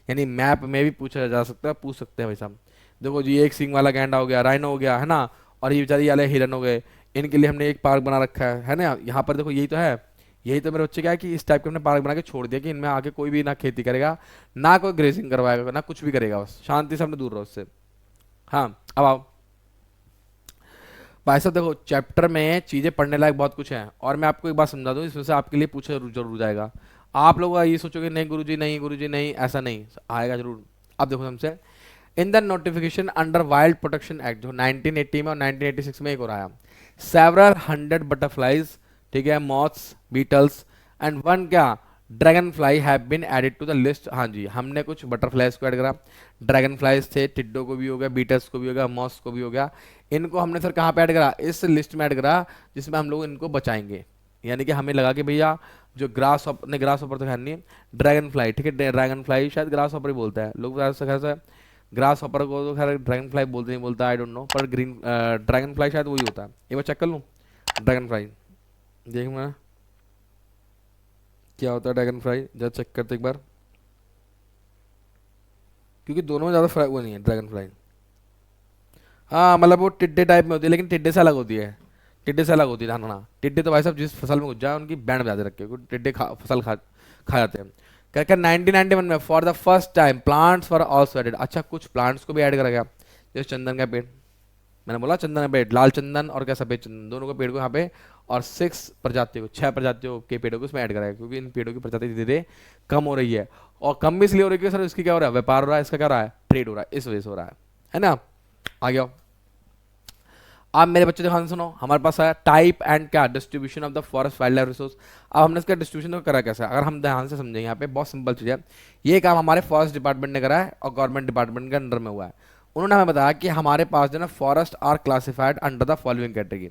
यानी मैप में भी पूछा जा सकता है, पूछ सकते हैं भाई साहब। देखो जी, एक सिंग वाला गैंडा हो गया, राइनो हो गया है ना, और ये बेचारी वाले हिरन हो गए। इनके लिए हमने एक पार्क बना रखा है ना, यहाँ पर देखो यही तो है। यही तो मेरे बच्चे क्या है कि इस टाइप के हमने पार्क बना के छोड़ दिया कि इनमें आके कोई भी ना खेती करेगा, ना कोई ग्रेसिंग करवाएगा, ना कुछ भी करेगा, बस शांति से हमने दूर रहो उससे। हाँ, अब आओ भाई साहब, देखो चैप्टर में चीजें पढ़ने लायक बहुत कुछ है, और मैं आपको एक बात समझा दूं, इसमें से आपके लिए पूछा जरूर जाएगा। आप लोग ये सोचोगे नहीं गुरुजी, नहीं गुरुजी, नहीं, ऐसा नहीं आएगा जरूर। अब देखो हमसे, in the notification under wild protection act जो 1980 में और 1986 में एक हो रहा है, सेवरल 100 बटरफ्लाइज, ठीक है, मॉथ्स, बीटल्स एंड वन क्या, dragonfly have been added to the list. हाँ जी, हमने कुछ बटरफ्लाइज को ऐड करा, ड्रैगन फ्लाइज थे, टिड्डो को भी हो गया, बीटल्स को भी हो गया, मॉथ्स को भी हो गया। इनको हमने सर कहाँ पे ऐड करा, इस लिस्ट में ऐड करा जिसमें हम लोग इनको बचाएंगे। यानी कि हमें लगा कि भैया जो ग्रास ऑपर, नहीं ग्रास ऑपर तो खैर नहीं, ड्रैगन फ्लाई, ठीक है, ड्रैगन फ्लाई शायद ग्रास ऑपर ही बोलता है लोग, खैर से ग्रास हॉपर को तो खैर ड्रैगन फ्लाई बोलते नहीं बोलता, आई डोंट नो, पर ग्रीन ड्रैगन फ्लाई शायद वही होता है। एक बार चेक कर लूँ, ड्रैगन फ्लाई देख मैं क्या होता है, ड्रैगन फ्लाई जब चेक करते एक बार, क्योंकि दोनों में ज़्यादा फ्राई वो नहीं है ड्रैगन फ्लाई। हाँ मतलब वो टिड्डे टाइप में होती है, लेकिन टिड्डे से अलग होती है, टिड्डे से अलग होती है ना। टिड्डे तो भाई साहब जिस फसल में घुस जाए उनकी बैंड बजा दे रखे, क्योंकि टिड्डे फसल खा जाते हैं। क्या क्या 1991 में for the first time plants for also added. अच्छा, कुछ प्लांट्स को भी ऐड करा गया, जैसे चंदन का पेड़, मैंने बोला चंदन का पेड़, लाल चंदन और क्या सफेद चंदन, दोनों के पेड़ को यहाँ पे, और 6 प्रजातियों के पेड़ों को इसमें ऐड करा गया, क्योंकि इन पेड़ों की प्रजाति धीरे धीरे कम हो रही है। और कम भी इसलिए हो रही है कि सर इसकी क्या हो रहा है, व्यापार हो रहा है, इसका क्या हो रहा है, ट्रेड हो रहा है, इस वजह से हो रहा है ना। आ गया। अब मेरे बच्चे ध्यान सुनो, हमारे पास है टाइप एंड क्या, distribution of the forest wildlife resource. अब हमने इसका डिस्ट्रीब्यूशन तो करा कैसे, अगर हम ध्यान से समझें, यहाँ पे बहुत सिंपल चीज़ है। ये काम हमारे फॉरेस्ट डिपार्टमेंट ने करा है और गवर्नमेंट डिपार्टमेंट के अंडर में हुआ है। उन्होंने हमें बताया कि हमारे पास जो ना forest are classified under the following category.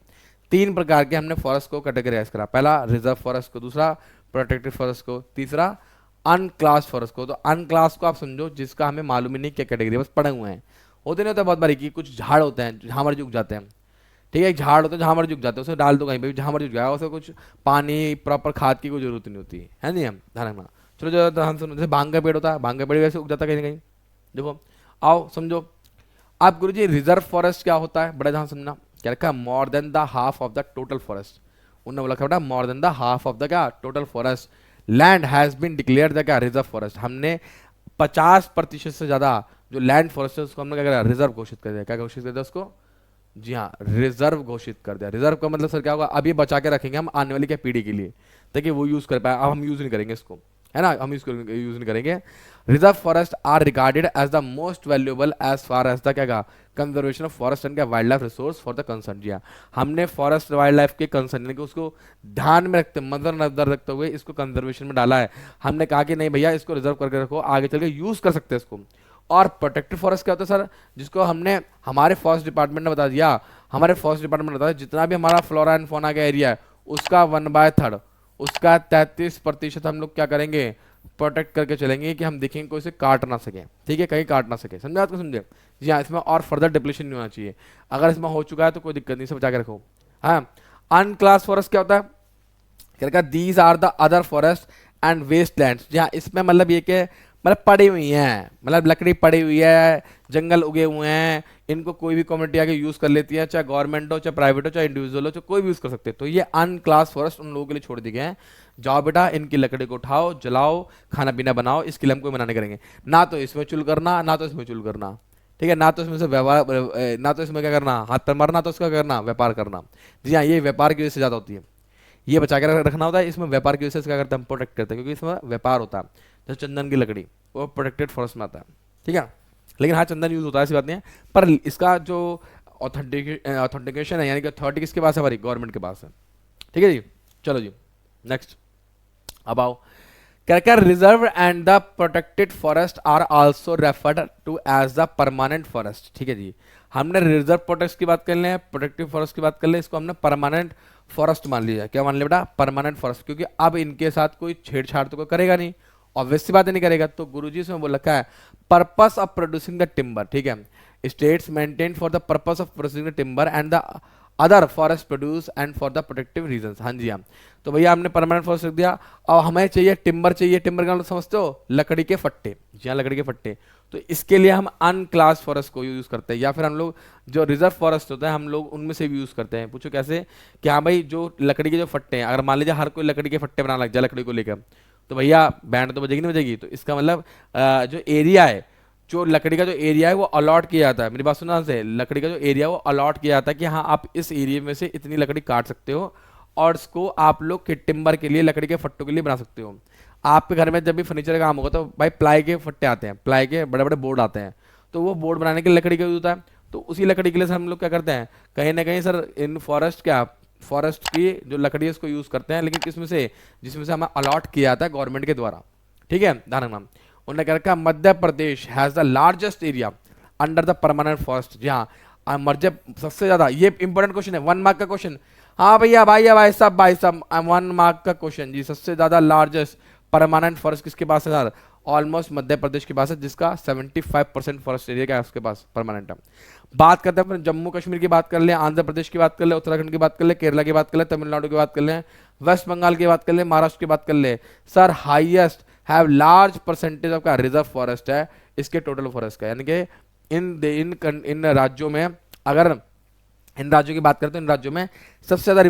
3 प्रकार के हमने फॉरेस्ट को कैटेगराइज करा, पहला रिजर्व फॉरेस्ट को, दूसरा प्रोटेक्टेड फॉरेस्ट को, तीसरा अनक्लास फॉरेस्ट को। तो अनक्लास को आप समझो जिसका हमें मालूम ही नहीं क्या कैटेगरी, बस पढ़े हुए हैं, होते नहीं होता बहुत बारीकी, कुछ झाड़ होते हैं जहाँ मर्जी उग जाते हैं, ठीक है, एक झाड़ होता है जहाँ मर्जी उग जाते हैं, उसे डाल दो कहीं पे भी, जहाँ मर्जी उग जाएगा, उसे कुछ पानी प्रॉपर खाद की कोई जरूरत नहीं होती है नहीं, हम ध्यान रखना। चलो जो ध्यान सुनो, जैसे भांग का पेड़ होता है, भांग का पेड़ वैसे उग जाता है कहीं ना कहीं। देखो आओ समझो, आप गुरुजी रिजर्व फॉरेस्ट क्या होता है, बड़ा ध्यान समझना। क्या रखा, more than the half of the total forest. उन्होंने बोला बेटा more than the half of the क्या, total forest land has been declare the क्या, रिजर्व फॉरेस्ट। हमने 50% से ज्यादा जो लैंड फॉरेस्ट है उसको हमने क्या करा, रिजर्व घोषित कर दिया। क्या घोषित कर दिया उसको, जी हाँ, रिजर्व घोषित कर दिया। रिजर्व का मतलब सर क्या होगा, अब ये बचा के रखेंगे हम आने वाली क्या पीढ़ी के लिए, ताकि वो यूज कर पाए। अब हम यूज नहीं करेंगे इसको, है ना, हम यूज नहीं करेंगे। Reserve forest are regarded as the most valuable as far as the क्या, conservation of forest and wildlife resource for the concern. जी हाँ, हमने फॉरेस्ट वाइल्ड लाइफ के कंसर्न यानी कि उसको ध्यान में रखते, नजर रखते हुए इसको कंजर्वेशन में डाला है। हमने कहा कि नहीं भैया इसको रिजर्व करके रखो, आगे चल के यूज कर सकते हैं इसको। और प्रोटेक्टेड फॉरेस्ट क्या होता है सर, जिसको हमने हमारे फॉरेस्ट डिपार्टमेंट ने बता दिया, हमारे फॉरेस्ट डिपार्टमेंट ने बताया जितना भी हमारा फ्लोरा एंड फोना का एरिया है उसका 1/3, उसका 33% हम लोग क्या करेंगे, प्रोटेक्ट करके चलेंगे कि हम देखेंगे कोई से काट ना सके, ठीक है, कहीं काट ना सके। समझे, आपको समझे। जी हाँ, इसमें और फर्दर डिप्लेशन नहीं होना चाहिए, अगर इसमें हो चुका है तो कोई दिक्कत नहीं, सब बचा के रखो। हाँ, अनक्लास फॉरेस्ट क्या होता है, क्या these are the other forest and wasteland. जी हाँ, इसमें मतलब ये कि मतलब पड़ी हुई हैं, मतलब लकड़ी पड़ी हुई है, जंगल उगे हुए हैं, इनको कोई भी कम्युनिटी आके यूज कर लेती है, चाहे गवर्नमेंट हो, चाहे प्राइवेट हो, चाहे इंडिविजुअल हो, चाहे कोई भी यूज कर सकते हैं। तो ये अनक्लास फॉरेस्ट उन लोगों के लिए छोड़ दिए गए हैं। जाओ बेटा इनकी लकड़ी को उठाओ, जलाओ, खाना पीना बनाओ, इसके लिए हम कोई मना नहीं करेंगे। ना तो इसमें चुल करना, ना तो इसमें चुल करना, ठीक है, ना तो इसमें से व्यवहार, ना तो इसमें क्या करना, हाथ पर मारना, तो इसका करना व्यापार करना। जी हाँ, ये व्यापार की वजह से ज्यादा होती है, ये बचा के रखना होता है। इसमें व्यापार की वजह से क्या करते हैं, हम प्रोटेक्ट करते हैं, क्योंकि इसमें व्यापार होता है। जैसे चंदन की लकड़ी वो प्रोटेक्टेड फॉरेस्ट में आता है, ठीक है, लेकिन हाँ चंदन यूज होता है, ऐसी बात नहीं है, पर इसका जो ऑथेंटिकेशन है यानी कि अथॉरिटी किसके पास है, हमारी गवर्नमेंट के पास है, ठीक है जी। चलो जी नेक्स्ट, अब आओ, क्या क्या reserve and the protected forest are also referred to as the permanent forest. ठीक है जी, हमने रिजर्व फॉरेस्ट की बात कर ले, प्रोटेक्टिव फॉरेस्ट की बात कर ले, इसको हमने परमानेंट फॉरेस्ट मान लिया। क्या मान लिया बेटा? परमानेंट फॉरेस्ट, क्योंकि अब इनके साथ कोई छेड़छाड़ तो कोई करेगा नहीं, ऑब्वियस सी बात नहीं करेगा। तो गुरुजी इसमें बोल रखा है purpose of producing the timber. ठीक है, states maintain for the purpose of producing the timber and the other forest produce and for the protective reasons. हाँ जी हाँ, तो भैया हमने परमानेंट फॉरेस्ट रख दिया। अब हमें चाहिए टिम्बर, चाहिए टिम्बर का मतलब समझते हो? लकड़ी के फट्टे। जी हाँ, लकड़ी के फट्टे। तो इसके लिए हम अनक्लास फॉरेस्ट को यूज करते हैं, या फिर हम लोग जो रिजर्व फॉरेस्ट होता है हम लोग उनमें से भी यूज करते हैं। पूछो कैसे? कि हाँ भाई जो लकड़ी के जो फट्टे हैं, अगर मान लीजिए हर कोई लकड़ी के फट्टे बनाने लग जाए लकड़ी को लेकर, तो भैया बैंड तो बजेगी नहीं बजेगी। तो इसका मतलब जो एरिया है, जो लकड़ी का जो एरिया है वो अलॉट किया जाता है। मेरी बात सुना से, लकड़ी का जो एरिया वो अलॉट किया जाता है कि हाँ आप इस एरिया में से इतनी लकड़ी काट सकते हो और इसको आप लोग के टिम्बर के लिए, लकड़ी के फट्टों के लिए बना सकते हो। आपके घर में जब भी फर्नीचर का काम होगा तो भाई प्लाई के फट्टे आते हैं, प्लाई के बड़े बड़े बोर्ड आते हैं, तो वो बोर्ड बनाने के लिए लकड़ी का यूज होता है। तो उसी लकड़ी के लिए सर हम लोग क्या करते हैं, कहीं ना कहीं सर इन फॉरेस्ट की जो लकड़ी है उसको यूज करते हैं, लेकिन किसमें से? जिसमें से हमें अलॉट किया जाता है गवर्नमेंट के द्वारा। ठीक है, ध्यान रखना। उन्होंने कहा रखा Madhya Pradesh has the largest area under the permanent forest. जी हाँ, मध्य सबसे ज्यादा, ये इंपॉर्टेंट क्वेश्चन है, 1 मार्क का क्वेश्चन। हाँ भैया भाई साहब 1 मार्क का क्वेश्चन जी। सबसे ज्यादा लार्जेस्ट परमानेंट फॉरेस्ट किसके पास है सर? ऑलमोस्ट मध्य प्रदेश के पास है, जिसका 75% फॉरेस्ट एरिया का है उसके पास परमानेंट है। बात करते हैं जम्मू कश्मीर की बात कर ले, आंध्र प्रदेश की बात कर ले, उत्तराखंड की बात कर ले, केरला की बात कर ले, तमिलनाडु की बात कर ले, वेस्ट बंगाल की बात कर ले, महाराष्ट्र की बात कर ले। Sir highest have large percentage of का रिजर्व फॉरेस्ट है इसके टोटल फॉरेस्ट का। यानी कि इन राज्यों में, अगर इन राज्यों की बात करें तो इन राज्यों में सबसे ज्यादा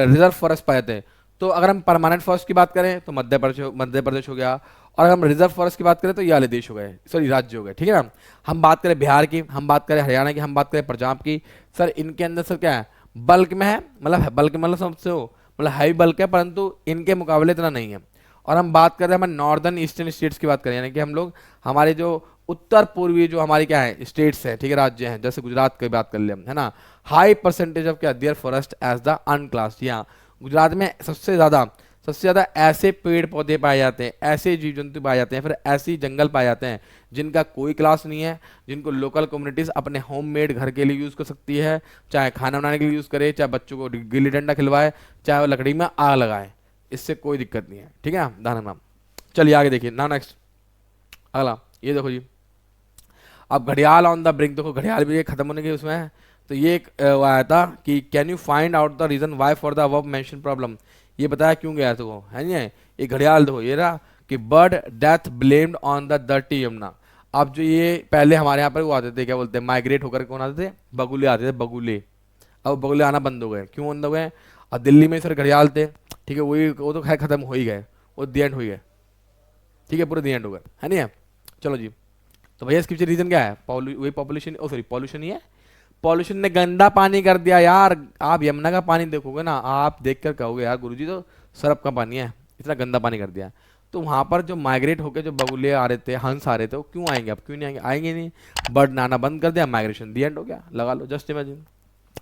रिजर्व फॉरेस्ट पाए जाते हैं। तो अगर हम परमानेंट फॉरेस्ट की बात करें तो मध्य प्रदेश हो गया, और अगर हम रिजर्व फॉरेस्ट की बात करें तो ये वाले देश हो गए, सॉरी राज्य हो गए। ठीक है ना, हम बात करें बिहार की, हम बात करें हरियाणा की, हम बात करें पंजाब की, सर इनके अंदर सर क्या है? बल्क में है, मतलब बल्क मतलब समझते हो, मतलब हाई बल्क है, परंतु इनके मुकाबले इतना नहीं है। और हम बात करें हमारे नॉर्दर्न ईस्टर्न स्टेट्स की बात करें, यानी कि हम लोग हमारे जो उत्तर पूर्वी जो हमारी क्या है स्टेट्स हैं, ठीक है, राज्य हैं, जैसे गुजरात की बात कर ले हम, है ना, हाई परसेंटेज ऑफ क्या their forest as the unclassed. यहाँ गुजरात में सबसे ज्यादा ऐसे पेड़ पौधे पाए जाते हैं, ऐसे जीव जंतु पाए जाते हैं, फिर ऐसी जंगल पाए जाते हैं जिनका कोई क्लास नहीं है, जिनको लोकल कम्युनिटीज अपने होममेड घर के लिए यूज कर सकती है, चाहे खाना बनाने के लिए यूज करे, चाहे बच्चों को गिल्ली डंडा खिलवाए, चाहे वो लकड़ी में आग लगाए, इससे कोई दिक्कत नहीं है। ठीक है, ध्यान रखना। चलिए आगे देखिए ना, नेक्स्ट अगला ये देखो जी। अब घड़ियाल ऑन द ब्रिंक, देखो घड़ियाल भी खत्म होने के उसमें है। तो ये एक वो आया था कि can you find out the reason why for the above mention problem, ये बताया क्यों गया तो है नहीं है। ये घड़ियाल देखो ये रहा कि bird death blamed on the dirty Yamuna. अब जो ये पहले हमारे यहाँ पर वो आते थे, क्या बोलते हैं, माइग्रेट होकर कौन आते थे? बगुले आते थे, बगुले। अब बगुले आना बंद हो गए, क्यों बंद हो गए? और दिल्ली में सर घड़ियाल थे, ठीक है, वही वो तो खैर खत्म हो ही गए, वो दी एंड हो गए, ठीक है, पूरे दी एंड हो गए, है नहीं है। चलो जी, तो भैया इसके पीछे रीजन क्या है? वही पॉपुलेशन, ओ सॉरी पॉल्यूशन ही है। पॉल्यूशन ने गंदा पानी कर दिया यार। आप यमुना का पानी देखोगे ना, आप देखकर कहोगे यार गुरुजी तो सरफ का पानी है, इतना गंदा पानी कर दिया। तो वहां पर जो माइग्रेट होकर जो बगुले आ रहे थे, हंस आ रहे थे, वो क्यों आएंगे? अब क्यों नहीं आएंगे? आएंगे नहीं, बर्ड नाना बंद कर दिया, माइग्रेशन दी एंड हो गया, लगा लो, जस्ट इमेजिन।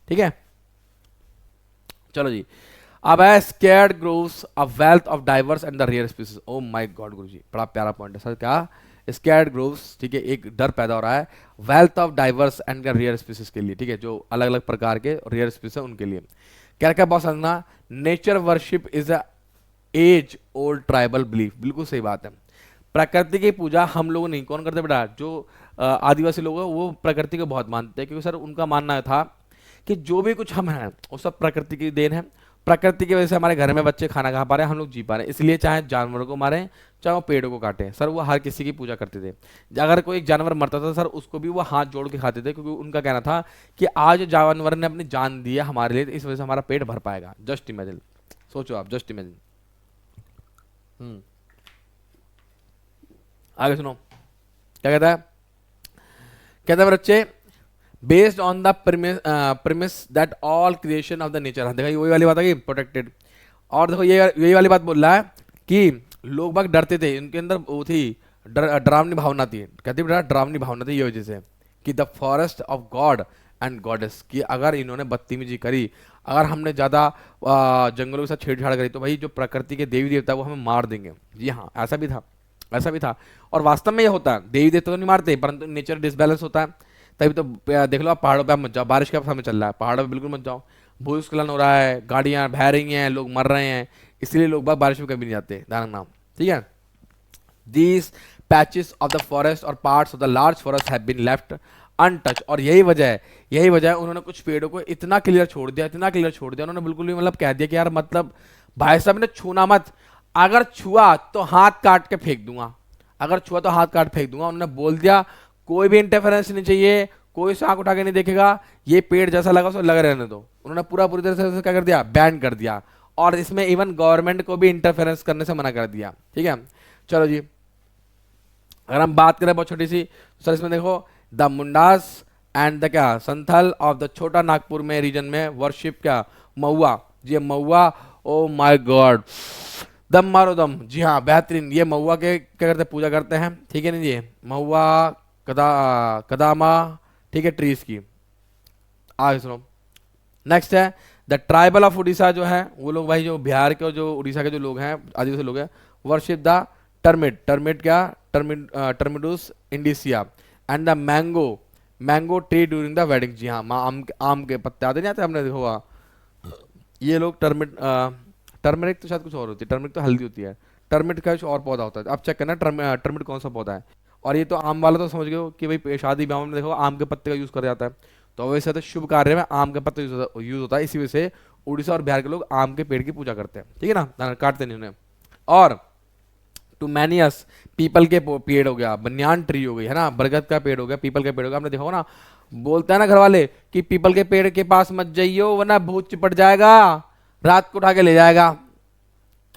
ठीक है, चलो जी। अब है sacred groves a wealth of diverse and the rare species. Oh my god गुरुजी, बड़ा प्यारा पॉइंट है सर। क्या? स्कैर्ड ग्रोव्स, ठीक है, एक डर पैदा हो रहा है wealth of diverse and rare species के लिए, ठीक है, जो अलग अलग प्रकार के रेयर स्पीसीज है उनके लिए। क्या क्या बहुत समझना, nature worship is a age old tribal belief. बिल्कुल सही बात है। प्रकृति की पूजा हम लोग नहीं, कौन करते बेटा? जो आदिवासी लोग हैं वो प्रकृति को बहुत मानते हैं, क्योंकि सर उनका मानना था कि जो भी कुछ हम हैं वो सब प्रकृति की देन है। प्रकृति की वजह से हमारे घर में बच्चे खाना खा पा रहे हैं, हम लोग जी पा रहे हैं, इसलिए चाहे जानवरों को मारें चाहे वो पेड़ों को काटें, सर वो हर किसी की पूजा करते थे। अगर कोई जानवर मरता था सर उसको भी वो हाथ जोड़ के खाते थे, क्योंकि उनका कहना था कि आज जानवर ने अपनी जान दी है हमारे लिए, इस वजह से हमारा पेट भर पाएगा। जस्ट इमेजिन, सोचो आप, जस्ट इमेजिन। आगे सुनो क्या कहता है। कहता है बच्चे, based on the premise that all creation of the nature. देखा ये वही वाली बात है कि प्रोटेक्टेड। और देखो ये यही वाली बात बोल रहा है कि लोग बाग डरते थे, उनके अंदर वो थी डरावनी भावना थी। कहती बेटा डरावनी भावना थी, ये वजह से कि the forest of God and goddess, कि अगर इन्होंने बदतमीजी करी, अगर हमने ज़्यादा जंगलों के साथ छेड़छाड़ करी, तो भाई जो प्रकृति के देवी देवता वो हमें मार देंगे। जी हाँ, ऐसा भी था, ऐसा भी था। और वास्तव में ये होता है, देवी देवता तो नहीं मारते, परंतु नेचर डिसबैलेंस होता है। तभी तो देख लो, आप पहाड़ों पे आप मत जाओ, बारिश का समय चल रहा है, पहाड़ों पे बिल्कुल मत जाओ, भूस्खलन हो रहा है, गाड़ियां बह रही हैं, लोग मर रहे हैं, इसलिए लोग बाग बारिश में कभी नहीं जाते, ध्यान रखना। ठीक है, these patches of the forest और parts of the large forest have been left untouched, और यही वजह है, यही वजह है उन्होंने कुछ पेड़ों को इतना क्लियर छोड़ दिया, इतना क्लियर छोड़ दिया, उन्होंने बिल्कुल भी मतलब कह दिया कि यार मतलब भाई साहब ने छूना मत, अगर छुआ तो हाथ काट के फेंक दूंगा, अगर छुआ तो हाथ काट फेंक दूंगा। उन्होंने बोल दिया कोई भी इंटरफेरेंस नहीं चाहिए, कोई से आंख उठा के नहीं देखेगा, ये पेड़ जैसा लगा उसको लगा रहने दो। उन्होंने पूरी तरह से क्या कर दिया, बैन कर दिया, और इसमें इवन गवर्नमेंट को भी इंटरफेरेंस करने से मना कर दिया। ठीक है, चलो जी, अगर हम बात करें बहुत छोटी सी, तो सर इसमें देखो द मुंडास एंड द क्या संथल ऑफ द छोटा नागपुर में रीजन में वर्शिप क्या महुआ, जी महुआ, ओ माय गॉड, दम मारो दम, जी हाँ बेहतरीन, ये महुआ के क्या करते हैं, पूजा करते हैं। ठीक है ना जी, महुआ कदामा, ठीक है, ट्रीज की। आगे सुनो, नेक्स्ट है द ट्राइबल ऑफ उड़ीसा, जो है वो लोग भाई जो बिहार के और जो उड़ीसा के जो लोग हैं, आदिवासी लोग हैं, वर्शिप द टर्मिट, टर्मिट क्या टर्मिडुस इंडिसिया, and the mango, mango tree during the wedding. जी हाँ, आम के पत्ते आते नहीं आते, हमने देखो हुआ ये लोग टर्मिट, टर्मरिक तो शायद कुछ और होती है, टर्मरिक तो हल्दी होती है, टर्मिट का कुछ और पौधा होता है, अब चेक करना टर्मिट कौन सा पौधा है। और ये तो आम वाला तो समझ गए हो कि भाई शादी ब्याह में देखो आम के पत्ते का यूज करा जाता है, तो वैसे तो शुभ कार्य में आम के पत्ते यूज होता है, इसी वजह से उड़ीसा और बिहार के लोग आम के पेड़ की पूजा करते हैं। ठीक है ना, काटते नहीं उन्हें। और टू मैनियस, पीपल के पेड़ हो गया, बनियान ट्री हो गई है ना, बरगद का पेड़ हो गया, पीपल का पेड़ हो गया, आपने देखा होगा ना, बोलते हैं ना घर वाले कि पीपल के पेड़ के पास मत जाइयो वरना भूत चिपट जाएगा, रात को उठा के ले जाएगा।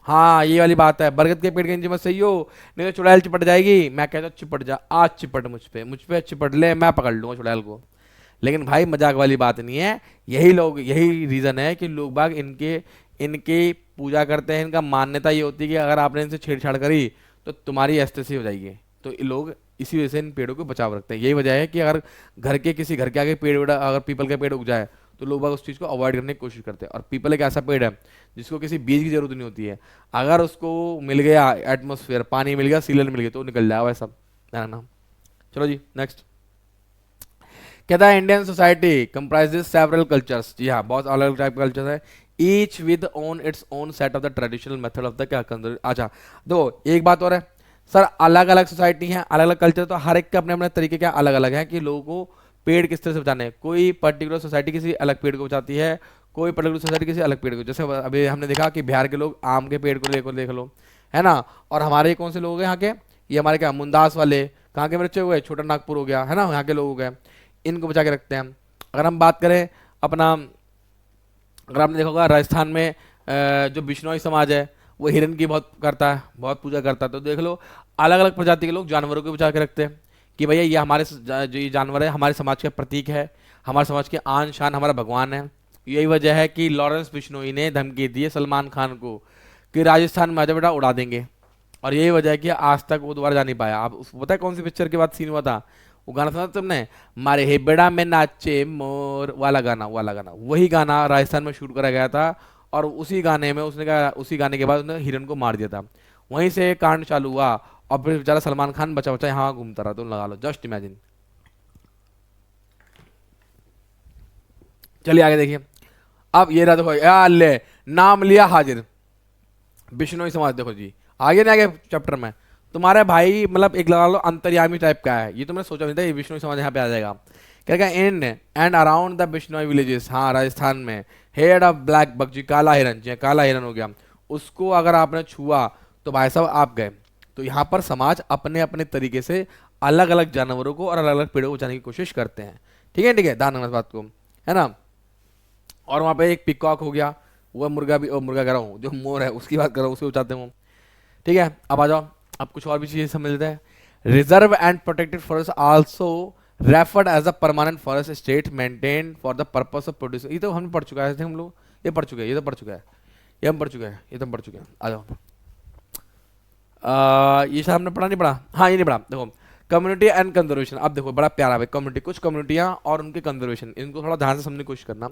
हाँ ये वाली बात है, बरगद के पेड़ के नीचे मत सही हो, नहीं तो चुड़ैल चिपट जाएगी। मैं कहता हूँ चिपट जा, आज चिपट मुझ पे चिपट ले, मैं पकड़ लूंगा चुड़ैल को। लेकिन भाई मजाक वाली बात नहीं है, यही लोग, यही रीजन है कि लोग बाग इनके इनकी पूजा करते हैं। इनका मान्यता ये होती है कि अगर आपने इनसे छेड़छाड़ करी तो तुम्हारी एस्टेसी हो जाएगी, तो ये लोग इसी वजह से इन पेड़ों को बचाव रखते हैं। यही वजह है कि अगर घर के किसी घर के आगे पेड़ अगर पीपल का पेड़ उग जाए तो लोग बाग उस चीज़ को अवॉइड करने की कोशिश करते हैं। और पीपल एक ऐसा पेड़ है जिसको किसी बीज की जरूरत नहीं होती है, अगर उसको मिल गया एटमोसफेयर, पानी मिल गया, सीलन मिल गया, तो निकल जाएगा वैसा, है ना। चलो जी नेक्स्ट, कहता है Indian society comprises several cultures. जी हाँ, बहुत अलग अलग टाइप के कल्चर है, each with own its own set of the traditional method of the क्या। अच्छा दो एक बात और है सर, अलग अलग सोसाइटी है, अलग अलग कल्चर, तो हर एक के अपने अपने तरीके क्या अलग अलग है कि लोगों को पेड़ किस तरह से बचाने हैं। कोई पर्टिकुलर सोसाइटी किसी अलग पेड़ को बचाती है, कोई पर्टिकुलर सोसाइटी किसी अलग पेड़ को, जैसे अभी हमने देखा कि बिहार के लोग आम के पेड़ को लेकर देख लो, है ना। और हमारे कौन से लोग हैं यहाँ के, ये हमारे क्या मुंदास वाले, कहाँ के बच्चे हुए, छोटा नागपुर हो गया, है ना, यहाँ के लोग हो गए, इनको बचा के रखते हैं। अगर हम बात करें अपना, अगर आपने देखा होगा राजस्थान में जो बिश्नोई समाज है वो हिरन की बहुत करता है, बहुत पूजा करता है, तो देख लो अलग अलग प्रजाति के लोग जानवरों को बचा के रखते हैं कि भैया ये हमारे जो ये जानवर है हमारे समाज का प्रतीक है, हमारे समाज के आन शान, हमारा भगवान है। यही वजह है कि लॉरेंस बिश्नोई ने धमकी दी है सलमान खान को कि राजस्थान में आजा बेटा उड़ा देंगे, और यही वजह है कि आज तक वो दोबारा जा नहीं पाया। आप उसको पता है कौन सी पिक्चर के बाद सीन हुआ था, वो गाना सुना तुमने, मारे हे बेड़ा में नाचे मोर वाला गाना, वाला गाना, वही गाना राजस्थान में शूट करा गया था। और उसी गाने में उसने कहा, उसी गाने के बाद उसने हिरन को मार दिया था, वहीं से कांड चालू हुआ। और फिर बेचारा सलमान खान बचा बचा यहाँ घूमता रहा, तुम लगा लो, जस्ट इमेजिन। चलिए आगे देखिए, अब ये रहा, देखो यार ले नाम लिया हाजिर, बिश्नोई समाज। देखो जी आगे ना आगे चैप्टर में तुम्हारे भाई मतलब एक लगा लो अंतर्यामी टाइप का है, ये तुमने सोचा नहीं था ये बिश्नोई समाज यहाँ पे आ जाएगा। क्या in and around the Bishnoi villages, हाँ राजस्थान में, हेड ऑफ ब्लैक बक, जी काला हिरन, जी काला हिरन हो गया, उसको अगर आपने छुआ तो भाई साहब आप गए। तो यहाँ पर समाज अपने अपने तरीके से अलग अलग जानवरों को और अलग अलग पेड़ों को बचाने की कोशिश करते हैं। ठीक है ध्यान रखना इस बात को, है ना। और वहाँ पे एक पिकॉक हो गया, वो मुर्गा भी, मुर्गा कह रहा हूँ, जो मोर है उसकी बात कर रहा हूँ, उसको बचाते हैं। ठीक है, अब आ जाओ, अब कुछ और भी चीजें समझ लेते हैं। Reserve and protected forest also referred as a permanent forest state maintain for the purpose of produce. ये तो हमने पढ़ चुका है, हम लोग ये पढ़ चुके हैं, ये तो पढ़ चुका है, ये हम पढ़ चुके हैं, ये तो हम पढ़ चुके हैं। आ जाओ, ये शायद हमने पढ़ा नहीं पढ़ा, हाँ ये नहीं पढ़ा। देखो कम्युनिटी एंड कंजर्वेशन। अब देखो बड़ा प्यारा भाई, कम्युनिटी, कुछ कम्युनिटियां और उनके कंजर्वेशन, इनको थोड़ा ध्यान से समझने की कोशिश करना।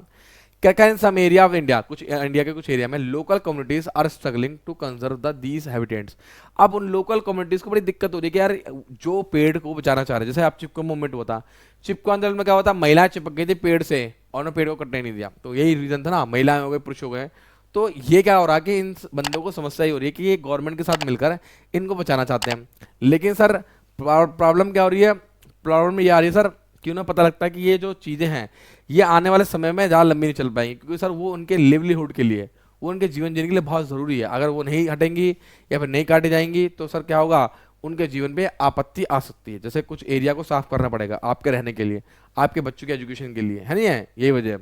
क्या क्या in some area of India, कुछ इंडिया के कुछ एरिया में local communities are struggling to conserve the these habitats. अब उन लोकल कम्युनिटीज को बड़ी दिक्कत हो रही है कि यार जो पेड़ को बचाना चाह रहे हैं, जैसे आप चिपको मूवमेंट हुआ था, चिपको आंदोलन में क्या हुआ था, महिलाएं चिपक गई थी पेड़ से और उन्होंने पेड़ को कटने नहीं दिया, तो यही रीजन था ना, महिलाएं हो गए पुरुष हो गए। तो ये क्या हो रहा है कि इन बंदों को समस्या ही हो रही है कि ये गवर्नमेंट के साथ मिलकर इनको बचाना चाहते हैं, लेकिन सर प्रॉब्लम क्या हो रही है, प्रॉब्लम ये आ रही है सर, क्यों ना पता लगता है कि ये जो चीज़ें हैं ये आने वाले समय में ज़्यादा लंबी नहीं चल पाएंगी, क्योंकि सर वो उनके लिवलीहुड के लिए, वो उनके जीवन जीने के लिए बहुत ज़रूरी है। अगर वो नहीं हटेंगी या फिर नहीं काटी जाएंगी तो सर क्या होगा, उनके जीवन पे आपत्ति आ सकती है। जैसे कुछ एरिया को साफ करना पड़ेगा आपके रहने के लिए, आपके बच्चों के एजुकेशन के लिए, है नहीं है, यही वजह है।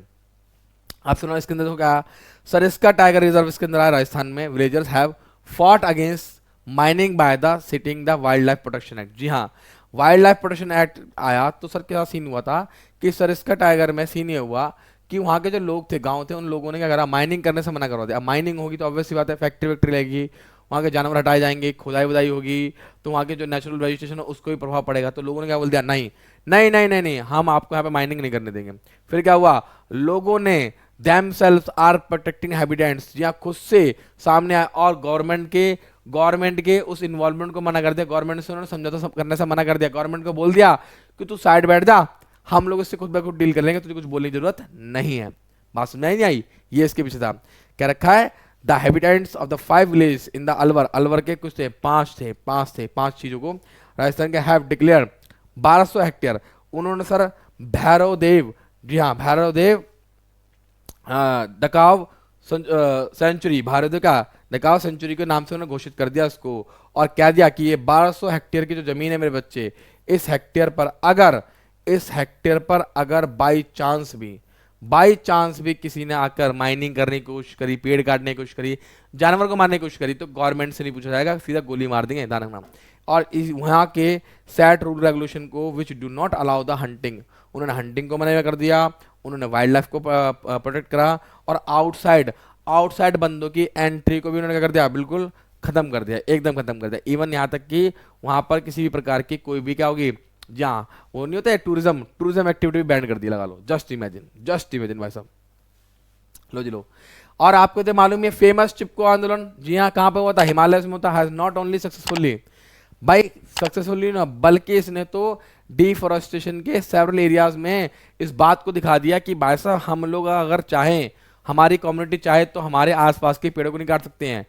आप सुना इसके अंदर तो क्या, सरिस्का टाइगर रिजर्व इसके अंदर आया राजस्थान में, villagers have fought against mining by the citing the wild life protection act. जी हाँ, वाइल्ड लाइफ प्रोटेक्शन एक्ट आया तो सर क्या सीन हुआ था कि सरिस्का टाइगर में सीन ये हुआ कि वहाँ के जो लोग थे, गांव थे, उन लोगों ने क्या करा, माइनिंग करने से मना करवा दिया। अब माइनिंग होगी तो ऑब्वियस सी बात है फैक्ट्री वैक्ट्री लगेगी, वहाँ के जानवर हटाए जाएंगे, खुदाई वुदाई होगी, तो वहाँ के जो नेचुरल वेजिटेशन है उसको भी प्रभाव पड़ेगा। तो लोगों ने क्या बोल दिया, नहीं नहीं नहीं नहीं नहीं, हम आपको यहाँ पे माइनिंग नहीं करने देंगे। फिर क्या हुआ, लोगों ने themselves are protecting habitats, जी हाँ, खुद से सामने आए और गवर्नमेंट के उस इन्वॉल्वमेंट को मना कर दिया, गवर्नमेंट से उन्होंने समझौता करने से मना कर दिया, गवर्नमेंट को बोल दिया कि तू साइड बैठ जा, हम लोग इससे खुद ब खुद डील कर लेंगे, तुझे कुछ बोलने की जरूरत नहीं है। बात समझ नहीं आई, ये इसके पीछे था। क्या रखा है, the habitats of the 5 village in the Alwar, Alwar के कुछ थे, 5 चीजों को राजस्थान के हैव डिक्लेयर 1200 हेक्टेयर। उन्होंने सर भैरव देव, जी हाँ भैरव देव दकाव सेंचुरी, भारत का दकाव सेंचुरी के नाम से उन्होंने घोषित कर दिया उसको, और कह दिया कि ये 1200 हेक्टेयर की जो जमीन है मेरे बच्चे, इस हेक्टेयर पर अगर बाई चांस भी किसी ने आकर माइनिंग करने की कोशिश करी, पेड़ काटने की कोशिश करी, जानवर को मारने की कोशिश करी, तो गवर्नमेंट से नहीं पूछा जाएगा, सीधा गोली मार देंगे, ध्यान रखना। और वहाँ के सेट रूल रेगुलेशन को which do not allow the hunting, उन्होंने हंटिंग को मना कर दिया, उन्होंने वाइल्ड लाइफ को प्रोटेक्ट करा, और आउटसाइड बंदों की एंट्री को भी उन्होंने क्या कर दिया, बिल्कुल खत्म कर दिया, एकदम खत्म कर दिया। इवन यहाँ तक कि वहाँ पर किसी भी प्रकार की कोई भी क्या होगी, जहाँ वो नहीं होता है टूरिज्म एक्टिविटी भी बैन कर दी, लगा लो, जस्ट इमेजिन भाई साहब, लो जी लो। और आपको तो मालूम है फेमस चिपको आंदोलन, जी हाँ कहाँ पे हुआ था, हिमालय में होता, हैज नॉट ओनली सक्सेसफुली ना, बल्कि इसने तो डिफॉरेस्टेशन के सेवरल एरियाज में इस बात को दिखा दिया कि भाई साहब हम लोग अगर चाहें, हमारी कम्युनिटी चाहे तो हमारे आसपास के पेड़ों को नहीं काट सकते हैं।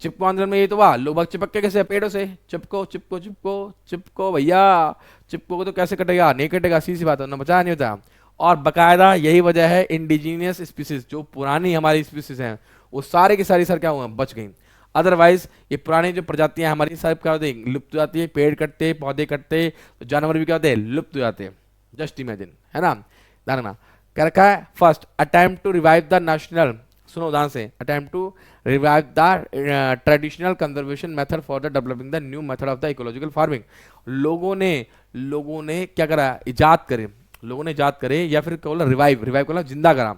चिपको आंदोलन में ये तो वाह, लोग चिपक के कैसे, पेड़ों से चिपको भैया, चिपको को तो कैसे कटेगा, नहीं कटेगा, सीधी बात है ना, बचा नहीं होता। और बकायदा यही वजह है इंडिजीनियस स्पीसीज, जो पुरानी हमारी स्पीसीज हैं वो सारे की सारी सर क्या हुआ, बच गई। अदरवाइज ये पुरानी जो प्रजातियां हमारी सब क्या होती है, लुप्त हो जाती है, पेड़ कटते, पौधे कटते, तो जानवर भी क्या होते हैं, लुप्त हो जाते हैं। जस्ट इमेजिन, है ना, ध्यान क्या रखा है, first attempt to revive the national, सुनो ध्यान से, attempt to revive the traditional conservation method for the developing the new method of the ecological farming. लोगों ने क्या करा, इजाद करे या फिर रिवाइव को जिंदा करा,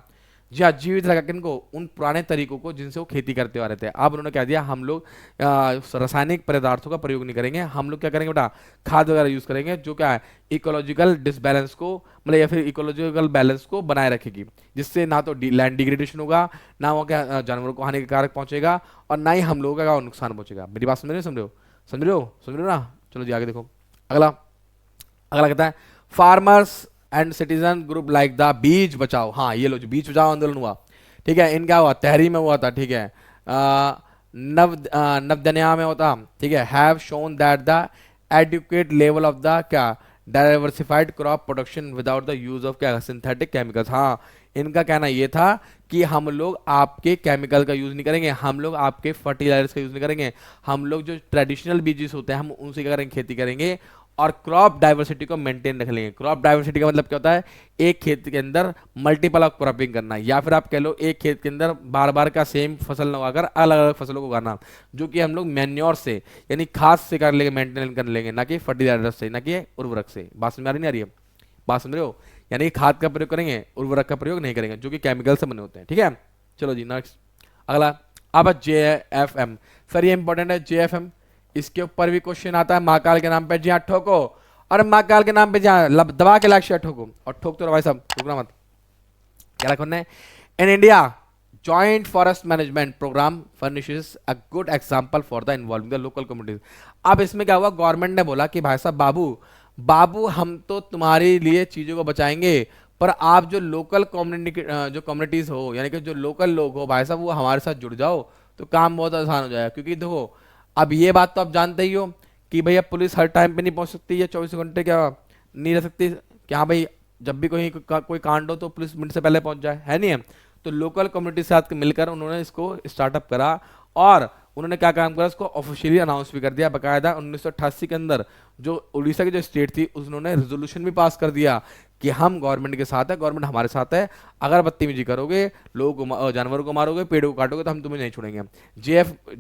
जी हाँ, जीवित रखा किनको, उन पुराने तरीकों को जिनसे वो खेती करते आ रहे थे। अब उन्होंने कह दिया हम लोग रासायनिक पदार्थों का प्रयोग नहीं करेंगे, हम लोग क्या करेंगे बेटा, खाद वगैरह यूज करेंगे, जो क्या है इकोलॉजिकल डिसबैलेंस को, मतलब या फिर इकोलॉजिकल बैलेंस को बनाए रखेगी, जिससे ना तो लैंड डिग्रेडेशन होगा, ना वो क्या जानवरों को हानिकारक पहुंचेगा, और ना ही हम लोगों का नुकसान पहुंचेगा। मेरी बात समझ रहे हो ना। चलो जी आगे देखो, अगला कहता है farmers and citizen group like the bees बचाओ, हाँ ये लो जो बीज बचाओ आंदोलन हुआ, ठीक है, इनका हुआ तहरी में हुआ था, ठीक है, नवदन्या में होता, ठीक है, have shown that the adequate level of the क्या diversified crop production without the use of क्या सिंथेटिक केमिकल्स। हाँ, इनका कहना ये था कि हम लोग आपके केमिकल का यूज नहीं करेंगे, हम लोग आपके फर्टिलाइजर्स का यूज नहीं करेंगे, हम लोग जो ट्रेडिशनल बीजेस होते हैं हम उनसे क्या करेंगे, खेती करेंगे, और क्रॉप डाइवर्सिटी को मेंटेन रख लेंगे। क्रॉप डाइवर्सिटी का मतलब क्या होता है, एक खेत के अंदर मल्टीपल ऑफ क्रॉपिंग करना, या फिर आप कह लो एक खेत के अंदर बार बार का सेम फसल लगाकर अलग अलग फसलों को उगाना, जो कि हम लोग मैन्योर से यानी खाद से कर लेंगे, मेंटेन कर लेंगे, ना कि फर्टिलाइजर से, ना कि उर्वरक से। बात समझ नहीं आ रही है, बात समझ रहे हो, यानी खाद का प्रयोग करेंगे, उर्वरक का प्रयोग नहीं करेंगे, जो कि केमिकल से बने होते हैं, ठीक है। चलो जी नेक्स्ट, अगला अब JFM, सर ये इंपॉर्टेंट है JFM, इसके ऊपर भी क्वेश्चन आता है महाकाल के नाम पे, जी हाँ ठोको, और महाकाल के नाम पे जहाँ दबा के लाइक शेयर ठोको, और ठोकते रहो भाई साहब, ठोकना मत। क्या लिखना है? In India joint forest management program furnishes a good example for the involving the local communities. अब इसमें क्या हुआ, गवर्नमेंट ने बोला कि भाई साहब बाबू हम तो तुम्हारे लिए चीजों को बचाएंगे, पर आप जो लोकल कम्युनिटी जो कम्युनिटीज हो, यानी कि जो लोकल लोग हो भाई साहब, वो हमारे साथ जुड़ जाओ तो काम बहुत आसान हो जाएगा। क्योंकि देखो अब ये बात तो आप जानते ही हो कि भैया पुलिस हर टाइम पे नहीं पहुंच सकती, या 24 घंटे क्या नहीं रह सकती कि हाँ भाई जब भी कोई कांड हो तो पुलिस मिनट से पहले पहुंच जाए, है नहीं है? तो लोकल कम्युनिटी के साथ मिलकर उन्होंने इसको स्टार्टअप करा, और उन्होंने क्या काम करा, इसको ऑफिशियली अनाउंस भी कर दिया बकायदा। 1988 के अंदर जो उड़ीसा की जो स्टेट थी उन्होंने रेजोल्यूशन भी पास कर दिया कि हम गवर्नमेंट के साथ है, गवर्नमेंट हमारे साथ है, अगर बदतमीजी करोगे, लोगों को जानवरों को मारोगे, पेड़ों को काटोगे तो हम तुम्हें नहीं छोड़ेंगे।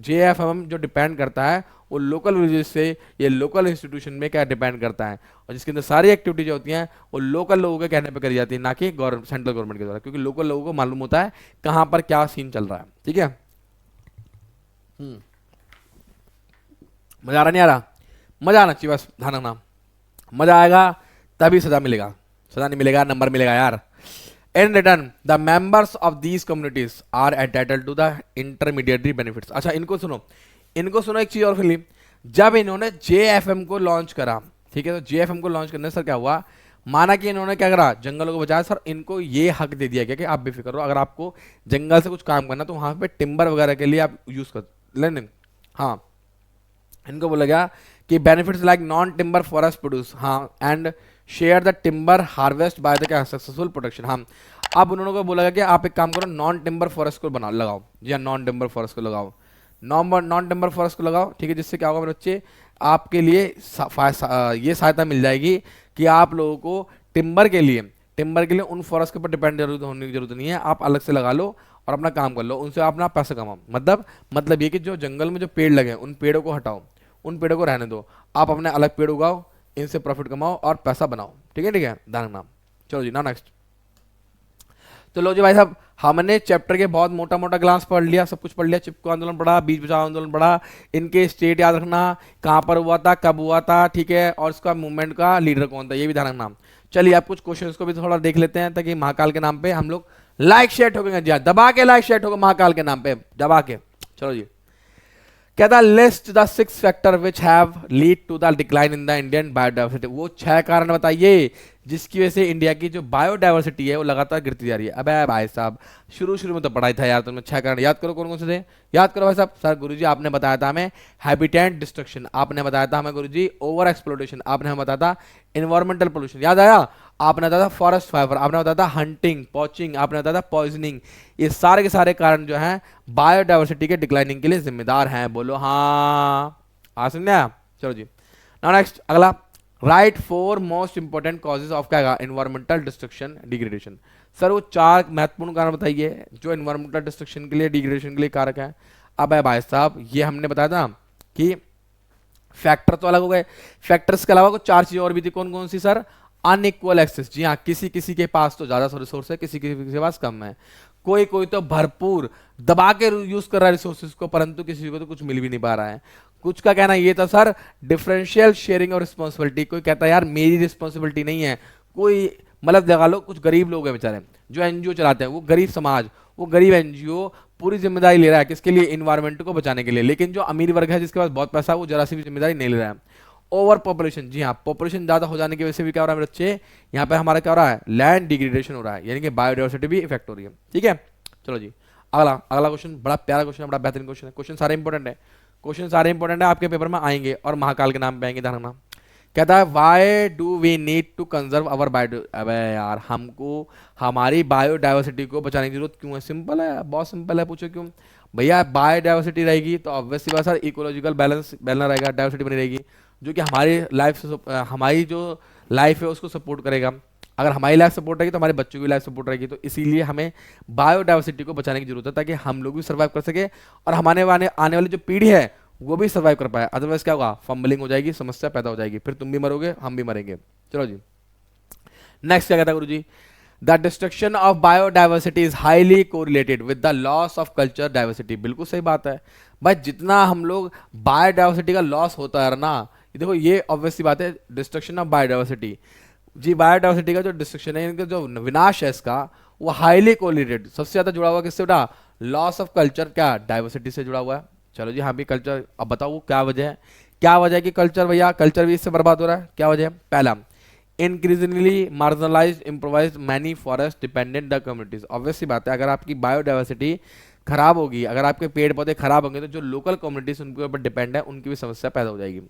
JFM जो डिपेंड करता है वो लोकल विलेज से, ये लोकल इंस्टीट्यूशन में क्या डिपेंड करता है, और जिसके अंदर सारी एक्टिविटी जो होती हैं वो लोकल लोगों के कहने पे करी जाती है, ना कि सेंट्रल गवर्नमेंट के द्वारा, क्योंकि लोकल लोगों को मालूम होता है कहाँ पर क्या सीन चल रहा है। ठीक है, मजा आ रहा नहीं आ रहा? मजा आना चाहिए, बस ध्यान रखना, मजा आएगा तभी सजा मिलेगा, सजा नहीं मिलेगा नंबर मिलेगा यार। In return the members of these communities are entitled to the intermediatory benefits. अच्छा इनको सुनो एक चीज और फिर, जब इन्होंने JFM को लॉन्च करा, ठीक है, तो JFM को लॉन्च करने से सर क्या हुआ, माना कि इन्होंने क्या करा, जंगलों को बचाया सर, इनको ये हक दे दिया गया कि आप बेफिक्र रहो, अगर आपको जंगल से कुछ काम करना तो वहां पे टिम्बर वगैरह के लिए आप यूज कर लेने। हाँ, इनको बोला गया कि benefits like non timber forest produce, हाँ, and share the timber harvest by the क्या सक्सेसफुल प्रोडक्शन। हाँ, अब उन्होंने को बोला गया कि आप एक काम करो, नॉन टिम्बर फॉरेस्ट को बना लगाओ, या नॉन टिम्बर फॉरेस्ट को लगाओ, नॉन टिम्बर फॉरेस्ट को लगाओ, ठीक है, जिससे क्या होगा मेरे बच्चे, आपके लिए ये सहायता मिल जाएगी कि आप लोगों को टिम्बर के लिए उन फॉरेस्ट के ऊपर डिपेंड होने की जरूरत नहीं है, आप अलग से लगा लो और अपना काम कर लो, उनसे अपना पैसा कमाओ। मतलब ये कि जो जंगल में जो पेड़ लगे उन पेड़ों को हटाओ, उन पेड़ों को रहने दो, आप अपने अलग पेड़ उगाओ, इनसे प्रॉफिट कमाओ और पैसा बनाओ। ठीक है ध्यान रखना। चलो जी ना नेक्स्ट। तो लो जी भाई साहब, हमने चैप्टर के बहुत मोटा मोटा ग्लास पढ़ लिया, सब कुछ पढ़ लिया, चिपको आंदोलन पढ़ा, बीच बचाओ आंदोलन पढ़ा, इनके स्टेट याद रखना, कहाँ पर हुआ था, कब हुआ था, ठीक है, और इसका मूवमेंट का लीडर कौन था, ये भी ध्यान रखना। चलिए आप कुछ क्वेश्चंस को भी थोड़ा देख लेते हैं, ताकि महाकाल के नाम पे हम लोग लाइक शेयर ठोकेंगे, जी दबा के लाइक शेयर ठोको महाकाल के नाम पे दबा के। चलो जी, कहता list the 6 factor which have lead to the decline in the Indian biodiversity. वो 6 कारण बताइए जिसकी वजह से इंडिया की जो बायोडाइवर्सिटी है वो लगातार गिरती जा रही है। अबे भाई साहब शुरू में तो पढ़ाई था यार, तुमने 6 कारण याद करो, कौन कौन से थे, याद करो भाई साहब। सर गुरुजी आपने बताया था हमें हैबिटेट डिस्ट्रक्शन, आपने बताया था हमें गुरुजी ओवर एक्सप्लोटेशन, आपने हमें बताया था इन्वायरमेंटल पोल्यूशन, याद आया, आपने बताया था फॉरेस्ट फायर, आपने बताया था हंटिंग पॉचिंग, आपने बताया था पॉइजनिंग। ये सारे के सारे कारण जो हैं बायोडाइवर्सिटी के डिक्लाइनिंग के लिए जिम्मेदार हैं। बोलो हाँ, समझ आया। चलो जी नाउ नेक्स्ट अगला, right 4 most important causes of क्या, इन्वायरमेंटल डिस्ट्रक्शन डिग्रेडेशन। सर वो 4 महत्वपूर्ण कारण बताइए जो इन्वायरमेंटल डिस्ट्रक्शन के लिए डिग्रेडेशन के लिए कारक है। अब है भाई साहब ये हमने बताया था कि फैक्टर तो अलग हो गए, फैक्टर्स के अलावा कुछ 4 चीजें और भी थी, कौन कौन सी सर, अनइक्वल एक्सेस, जी हाँ, किसी के पास तो ज्यादा रिसोर्स है, किसी के पास कम है, कोई तो भरपूर दबा के यूज कर रहा है रिसोर्सेज को, परंतु किसी को तो कुछ मिल भी नहीं पा रहा है। कुछ का कहना ये था सर डिफरेंशियल शेयरिंग और रिस्पॉन्सिबिलिटी, कोई कहता है यार मेरी रिस्पॉन्सिबिलिटी नहीं है, कोई मतलब लगा लो कुछ गरीब लोग हैं बेचारे जो एनजीओ चलाते हैं, वो गरीब समाज, वो गरीब एनजीओ पूरी जिम्मेदारी ले रहा है किसके लिए, इन्वायरमेंट को बचाने के लिए, लेकिन जो अमीर वर्ग है जिसके पास बहुत पैसा है वो जरा सी भी जिम्मेदारी नहीं ले रहा है। ओवर पॉपुलेशन, जी हाँ, पॉपुलेशन ज्यादा हो जाने की वजह से भी क्या हो रहा है मेरे बच्चे, यहाँ पे हमारा क्या हो रहा है, लैंड डिग्रेडेशन हो रहा है, यानी कि बायोडाइवर्सिटी भी इफेक्ट हो रही है। ठीक है चलो जी अगला क्वेश्चन, बड़ा प्यारा क्वेश्चन है, बड़ा बेहतरीन क्वेश्चन है, क्वेश्चन सारे इंपॉर्टेंट है, क्वेश्चन सारे इंपॉर्टेंट है, आपके पेपर में आएंगे और महाकाल के नाम पे आएंगे, ध्यान रखना। कहता है why do we need to conserve our bio, अबे यार हमको हमारी बायोडाइवर्सिटी को बचाने की जरूरत क्यों है, सिंपल है, बहुत सिंपल है, पूछो क्यों भैया, बायोडाइवर्सिटी रहेगी तो ऑब्वियसली बात सर इकोलॉजिकल बैलेंस बना रहेगा, डाइवर्सिटी बनी रहेगी, जो कि हमारी लाइफ हमारी जो लाइफ है उसको सपोर्ट करेगा, अगर हमारी लाइफ सपोर्ट रहेगी तो हमारे बच्चों की लाइफ सपोर्ट रहेगी, तो इसीलिए हमें बायोडाइवर्सिटी को बचाने की जरूरत है ताकि हम लोग भी सर्वाइव कर सके और हमारे आने वाली जो पीढ़ी है वो भी सर्वाइव कर पाए, अदरवाइज क्या होगा, फंबलिंग हो जाएगी, समस्या पैदा हो जाएगी, फिर तुम भी मरोगे हम भी मरेंगे। चलो जी नेक्स्ट क्या कहता है गुरुजी, the destruction of biodiversity is highly correlated with the loss of culture diversity. बिल्कुल सही बात है भाई, जितना हम लोग बायोडाइवर्सिटी का लॉस होता है ना, देखो ये ऑब्वियसली बात है, डिस्ट्रक्शन ऑफ बायोडाइवर्सिटी। जी बायोडाइवर्सिटी का जो डिस्ट्रक्शन है, इनका जो विनाश है इसका, वो हाईली कोरिलेटेड, सबसे ज्यादा जुड़ा हुआ किससे बेटा, लॉस ऑफ कल्चर क्या, डाइवर्सिटी से जुड़ा हुआ है। चलो जी हाँ भी कल्चर, अब बताओ क्या वजह है, क्या वजह है कि कल्चर भैया, कल्चर भी इससे बर्बाद हो रहा है, क्या वजह है। पहला, increasingly marginalised improvised many forest dependent the communities. Obviously बात है, अगर आपकी बायोडाइवर्सिटी खराब होगी, अगर आपके पेड़ पौधे खराब होंगे, तो जो लोकल कम्युनिटीज उनके ऊपर डिपेंड है, उनकी भी समस्या पैदा हो जाएगी।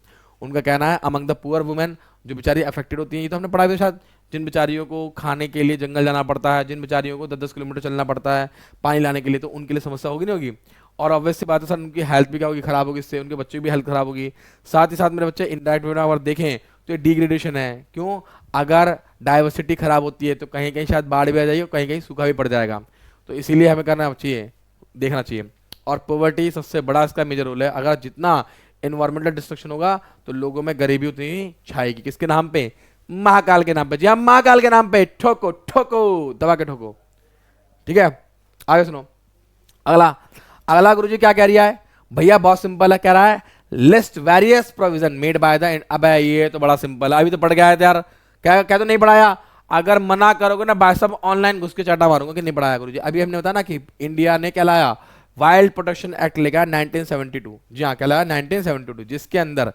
उनका कहना है अमंग द पुअर वुमेन, जो बेचारी अफेक्टेड होती हैं, ये तो हमने पढ़ा भी शायद, जिन बेचारियों को खाने के लिए जंगल जाना पड़ता है, जिन बेचारियों को 10-10 किलोमीटर चलना पड़ता है पानी लाने के लिए, तो उनके लिए समस्या होगी नहीं होगी। और ऑब्वियस सी बात है सर, उनकी हेल्थ भी क्या होगी, खराब होगी, इससे उनके बच्चों की भी हेल्थ खराब होगी। साथ ही साथ मेरे बच्चे इंडायरेक्ट में अगर देखें तो ये डिग्रेडेशन है। क्यों, अगर डाइवर्सिटी खराब होती है तो कहीं कहीं शायद बाढ़ भी आ जाएगी और कहीं कहीं सूखा भी पड़ जाएगा। तो इसीलिए हमें करना चाहिए, देखना चाहिए। और पॉवर्टी सबसे बड़ा इसका मेजर रोल है। अगर जितना एनवायरमेंटल डिस्ट्रक्शन होगा तो लोगों में गरीबी उतनी ही छाएगी। किसके नाम पे, महाकाल के नाम पे। जी हाँ, महाकाल के नाम पे ठोको ठोको, दबा के ठोको। ठीक है, आगे सुनो। अगला अगला गुरुजी क्या कह रहा है भैया, बहुत सिंपल है, कह रहा है list various provision made by the. अबे ये तो बड़ा सिंपल है, अभी तो पढ़ गया है यार, क्या तो नहीं पढ़ाया। अगर मना करोगे ना भाई साहब, ऑनलाइन घुस के चाटा मारूंगा कि नहीं पढ़ाया गुरुजी। अभी हमने बताया ना कि इंडिया ने क्या लाया, वाइल्ड प्रोटेक्शन एक्ट लेगा 1972। जी हाँ, क्या लाया 1972, जिसके अंदर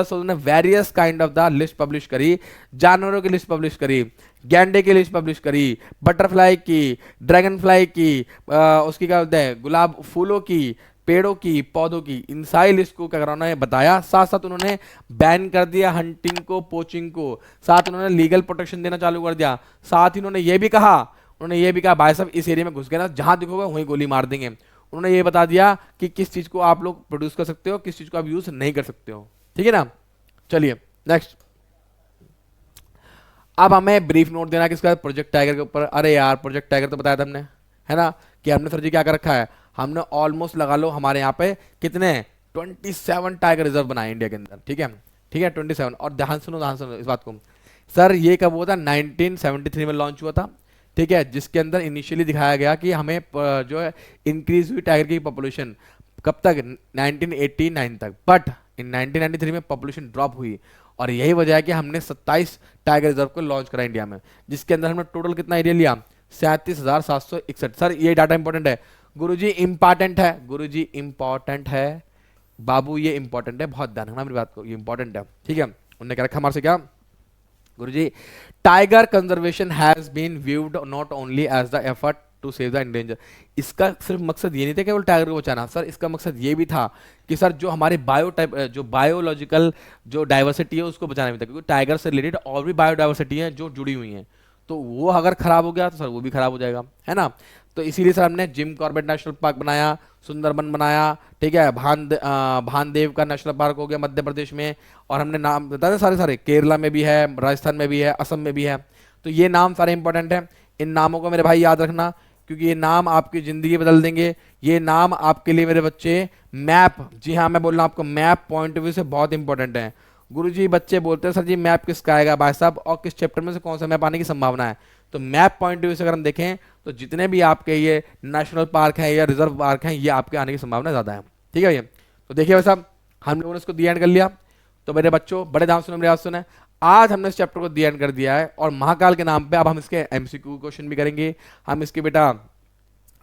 उन्होंने various kind of the list publish करी। जानवरों की लिस्ट पब्लिश करी, गैंडे की लिस्ट पब्लिश करी, बटरफ्लाई की, ड्रैगन फ्लाई की, उसकी क्या बोलते हैं, गुलाब फूलों की, पेड़ों की, पौधों की, इन सारी लिस्ट को क्या कराना है बताया। साथ साथ उन्होंने बैन कर दिया हंटिंग को, पोचिंग को, साथ उन्होंने लीगल प्रोटेक्शन देना चालू कर दिया। साथ ही उन्होंने ये भी कहा भाई साहब इस एरिया में घुस गए ना, जहां दिखोगे वहीं गोली मार देंगे। उन्होंने ये बता दिया कि किस चीज को आप लोग प्रोड्यूस कर सकते हो, किस चीज को आप यूज नहीं कर सकते हो। ठीक है ना, चलिए नेक्स्ट। अब हमें ब्रीफ नोट देना किसका, प्रोजेक्ट टाइगर के ऊपर। अरे यार प्रोजेक्ट टाइगर तो बताया था हमने, है ना, कि हमने सर जी क्या कर रखा है, हमने ऑलमोस्ट लगा लो हमारे यहाँ पे कितने 27 टाइगर रिजर्व बनाए इंडिया के अंदर। ठीक है, 27। और ध्यान सुनो इस बात को, सर ये कब हुआ था, 1973 में लॉन्च हुआ था। ठीक है, जिसके अंदर इनिशियली दिखाया गया कि हमें जो है इंक्रीज हुई टाइगर की पॉपुलेशन कब तक, 1989 तक। बट इन 1993 में पॉपुलेशन ड्रॉप हुई, और यही वजह है कि हमने 27 टाइगर रिजर्व को लॉन्च करा इंडिया में, जिसके अंदर हमने टोटल कितना एरिया लिया, 37,761। सर ये डाटा इंपॉर्टेंट है गुरुजी, इंपॉर्टेंट है गुरुजी, इंपॉर्टेंट है बाबू, ये इंपॉर्टेंट है, बहुत ध्यान रखना मेरी बात को, ये इंपॉर्टेंट है। ठीक है, उन्होंने क्या रखा हमारे से, क्या गुरुजी, tiger conservation has been viewed not only as the effort to save the endangered. इसका सिर्फ मकसद ये नहीं था केवल टाइगर को बचाना, सर इसका मकसद ये भी था कि सर जो हमारे जो बायोलॉजिकल जो डाइवर्सिटी है उसको बचाना भी था, क्योंकि टाइगर से रिलेटेड और भी बायोडाइवर्सिटी है जो जुड़ी हुई हैं, तो वो अगर खराब हो गया तो सर वो भी खराब हो जाएगा, है ना। तो इसीलिए सर हमने जिम कॉर्बेट नेशनल पार्क बनाया, सुंदरबन बनाया। ठीक है, भानदेव का नेशनल पार्क हो गया मध्य प्रदेश में, और हमने नाम बता दें सारे केरला में भी है, राजस्थान में भी है, असम में भी है। तो ये नाम सारे इंपॉर्टेंट हैं, इन नामों को मेरे भाई याद रखना, क्योंकि ये नाम आपकी जिंदगी बदल देंगे। ये नाम आपके लिए मेरे बच्चे मैप, जी हाँ मैं बोल रहा हूँ आपको, मैप पॉइंट ऑफ व्यू से बहुत इंपॉर्टेंट है। गुरुजी बच्चे बोलते हैं सर जी मैप किसका आएगा भाई साहब, और किस चैप्टर में से कौन सा मैप आने की संभावना है। तो मैप पॉइंट ऑफ व्यू से अगर हम देखें तो जितने भी आपके ये नेशनल पार्क हैं या रिजर्व पार्क हैं, ये आपके आने की संभावना ज़्यादा है। ठीक है भैया, तो देखिए भाई साहब हम लोगों ने इसको दी एंड कर लिया। तो मेरे बच्चों बड़े ध्यान सुने, मेरी बात सुने, आज हमने इस चैप्टर को दी एंड कर दिया है, और महाकाल के नाम पे अब हम इसके एमसीक्यू क्वेश्चन भी करेंगे, हम इसके बेटा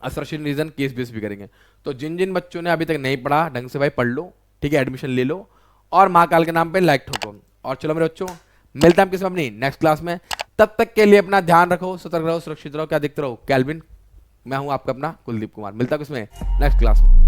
असर्शन रीजन केस बेस भी करेंगे। तो जिन जिन बच्चों ने अभी तक नहीं पढ़ा ढंग से भाई पढ़ लो, ठीक है, एडमिशन ले लो, और महाकाल के नाम पे लाइक ठोको। और चलो मेरे बच्चों मिलता है हम किसी अपनी नेक्स्ट क्लास में, तब तक के लिए अपना ध्यान रखो, सतर्क रहो, सुरक्षित रहो, क्या देखते रहो, कैल्विन, मैं हूं आपका अपना कुलदीप कुमार। मिलता है किसमें, नेक्स्ट क्लास में।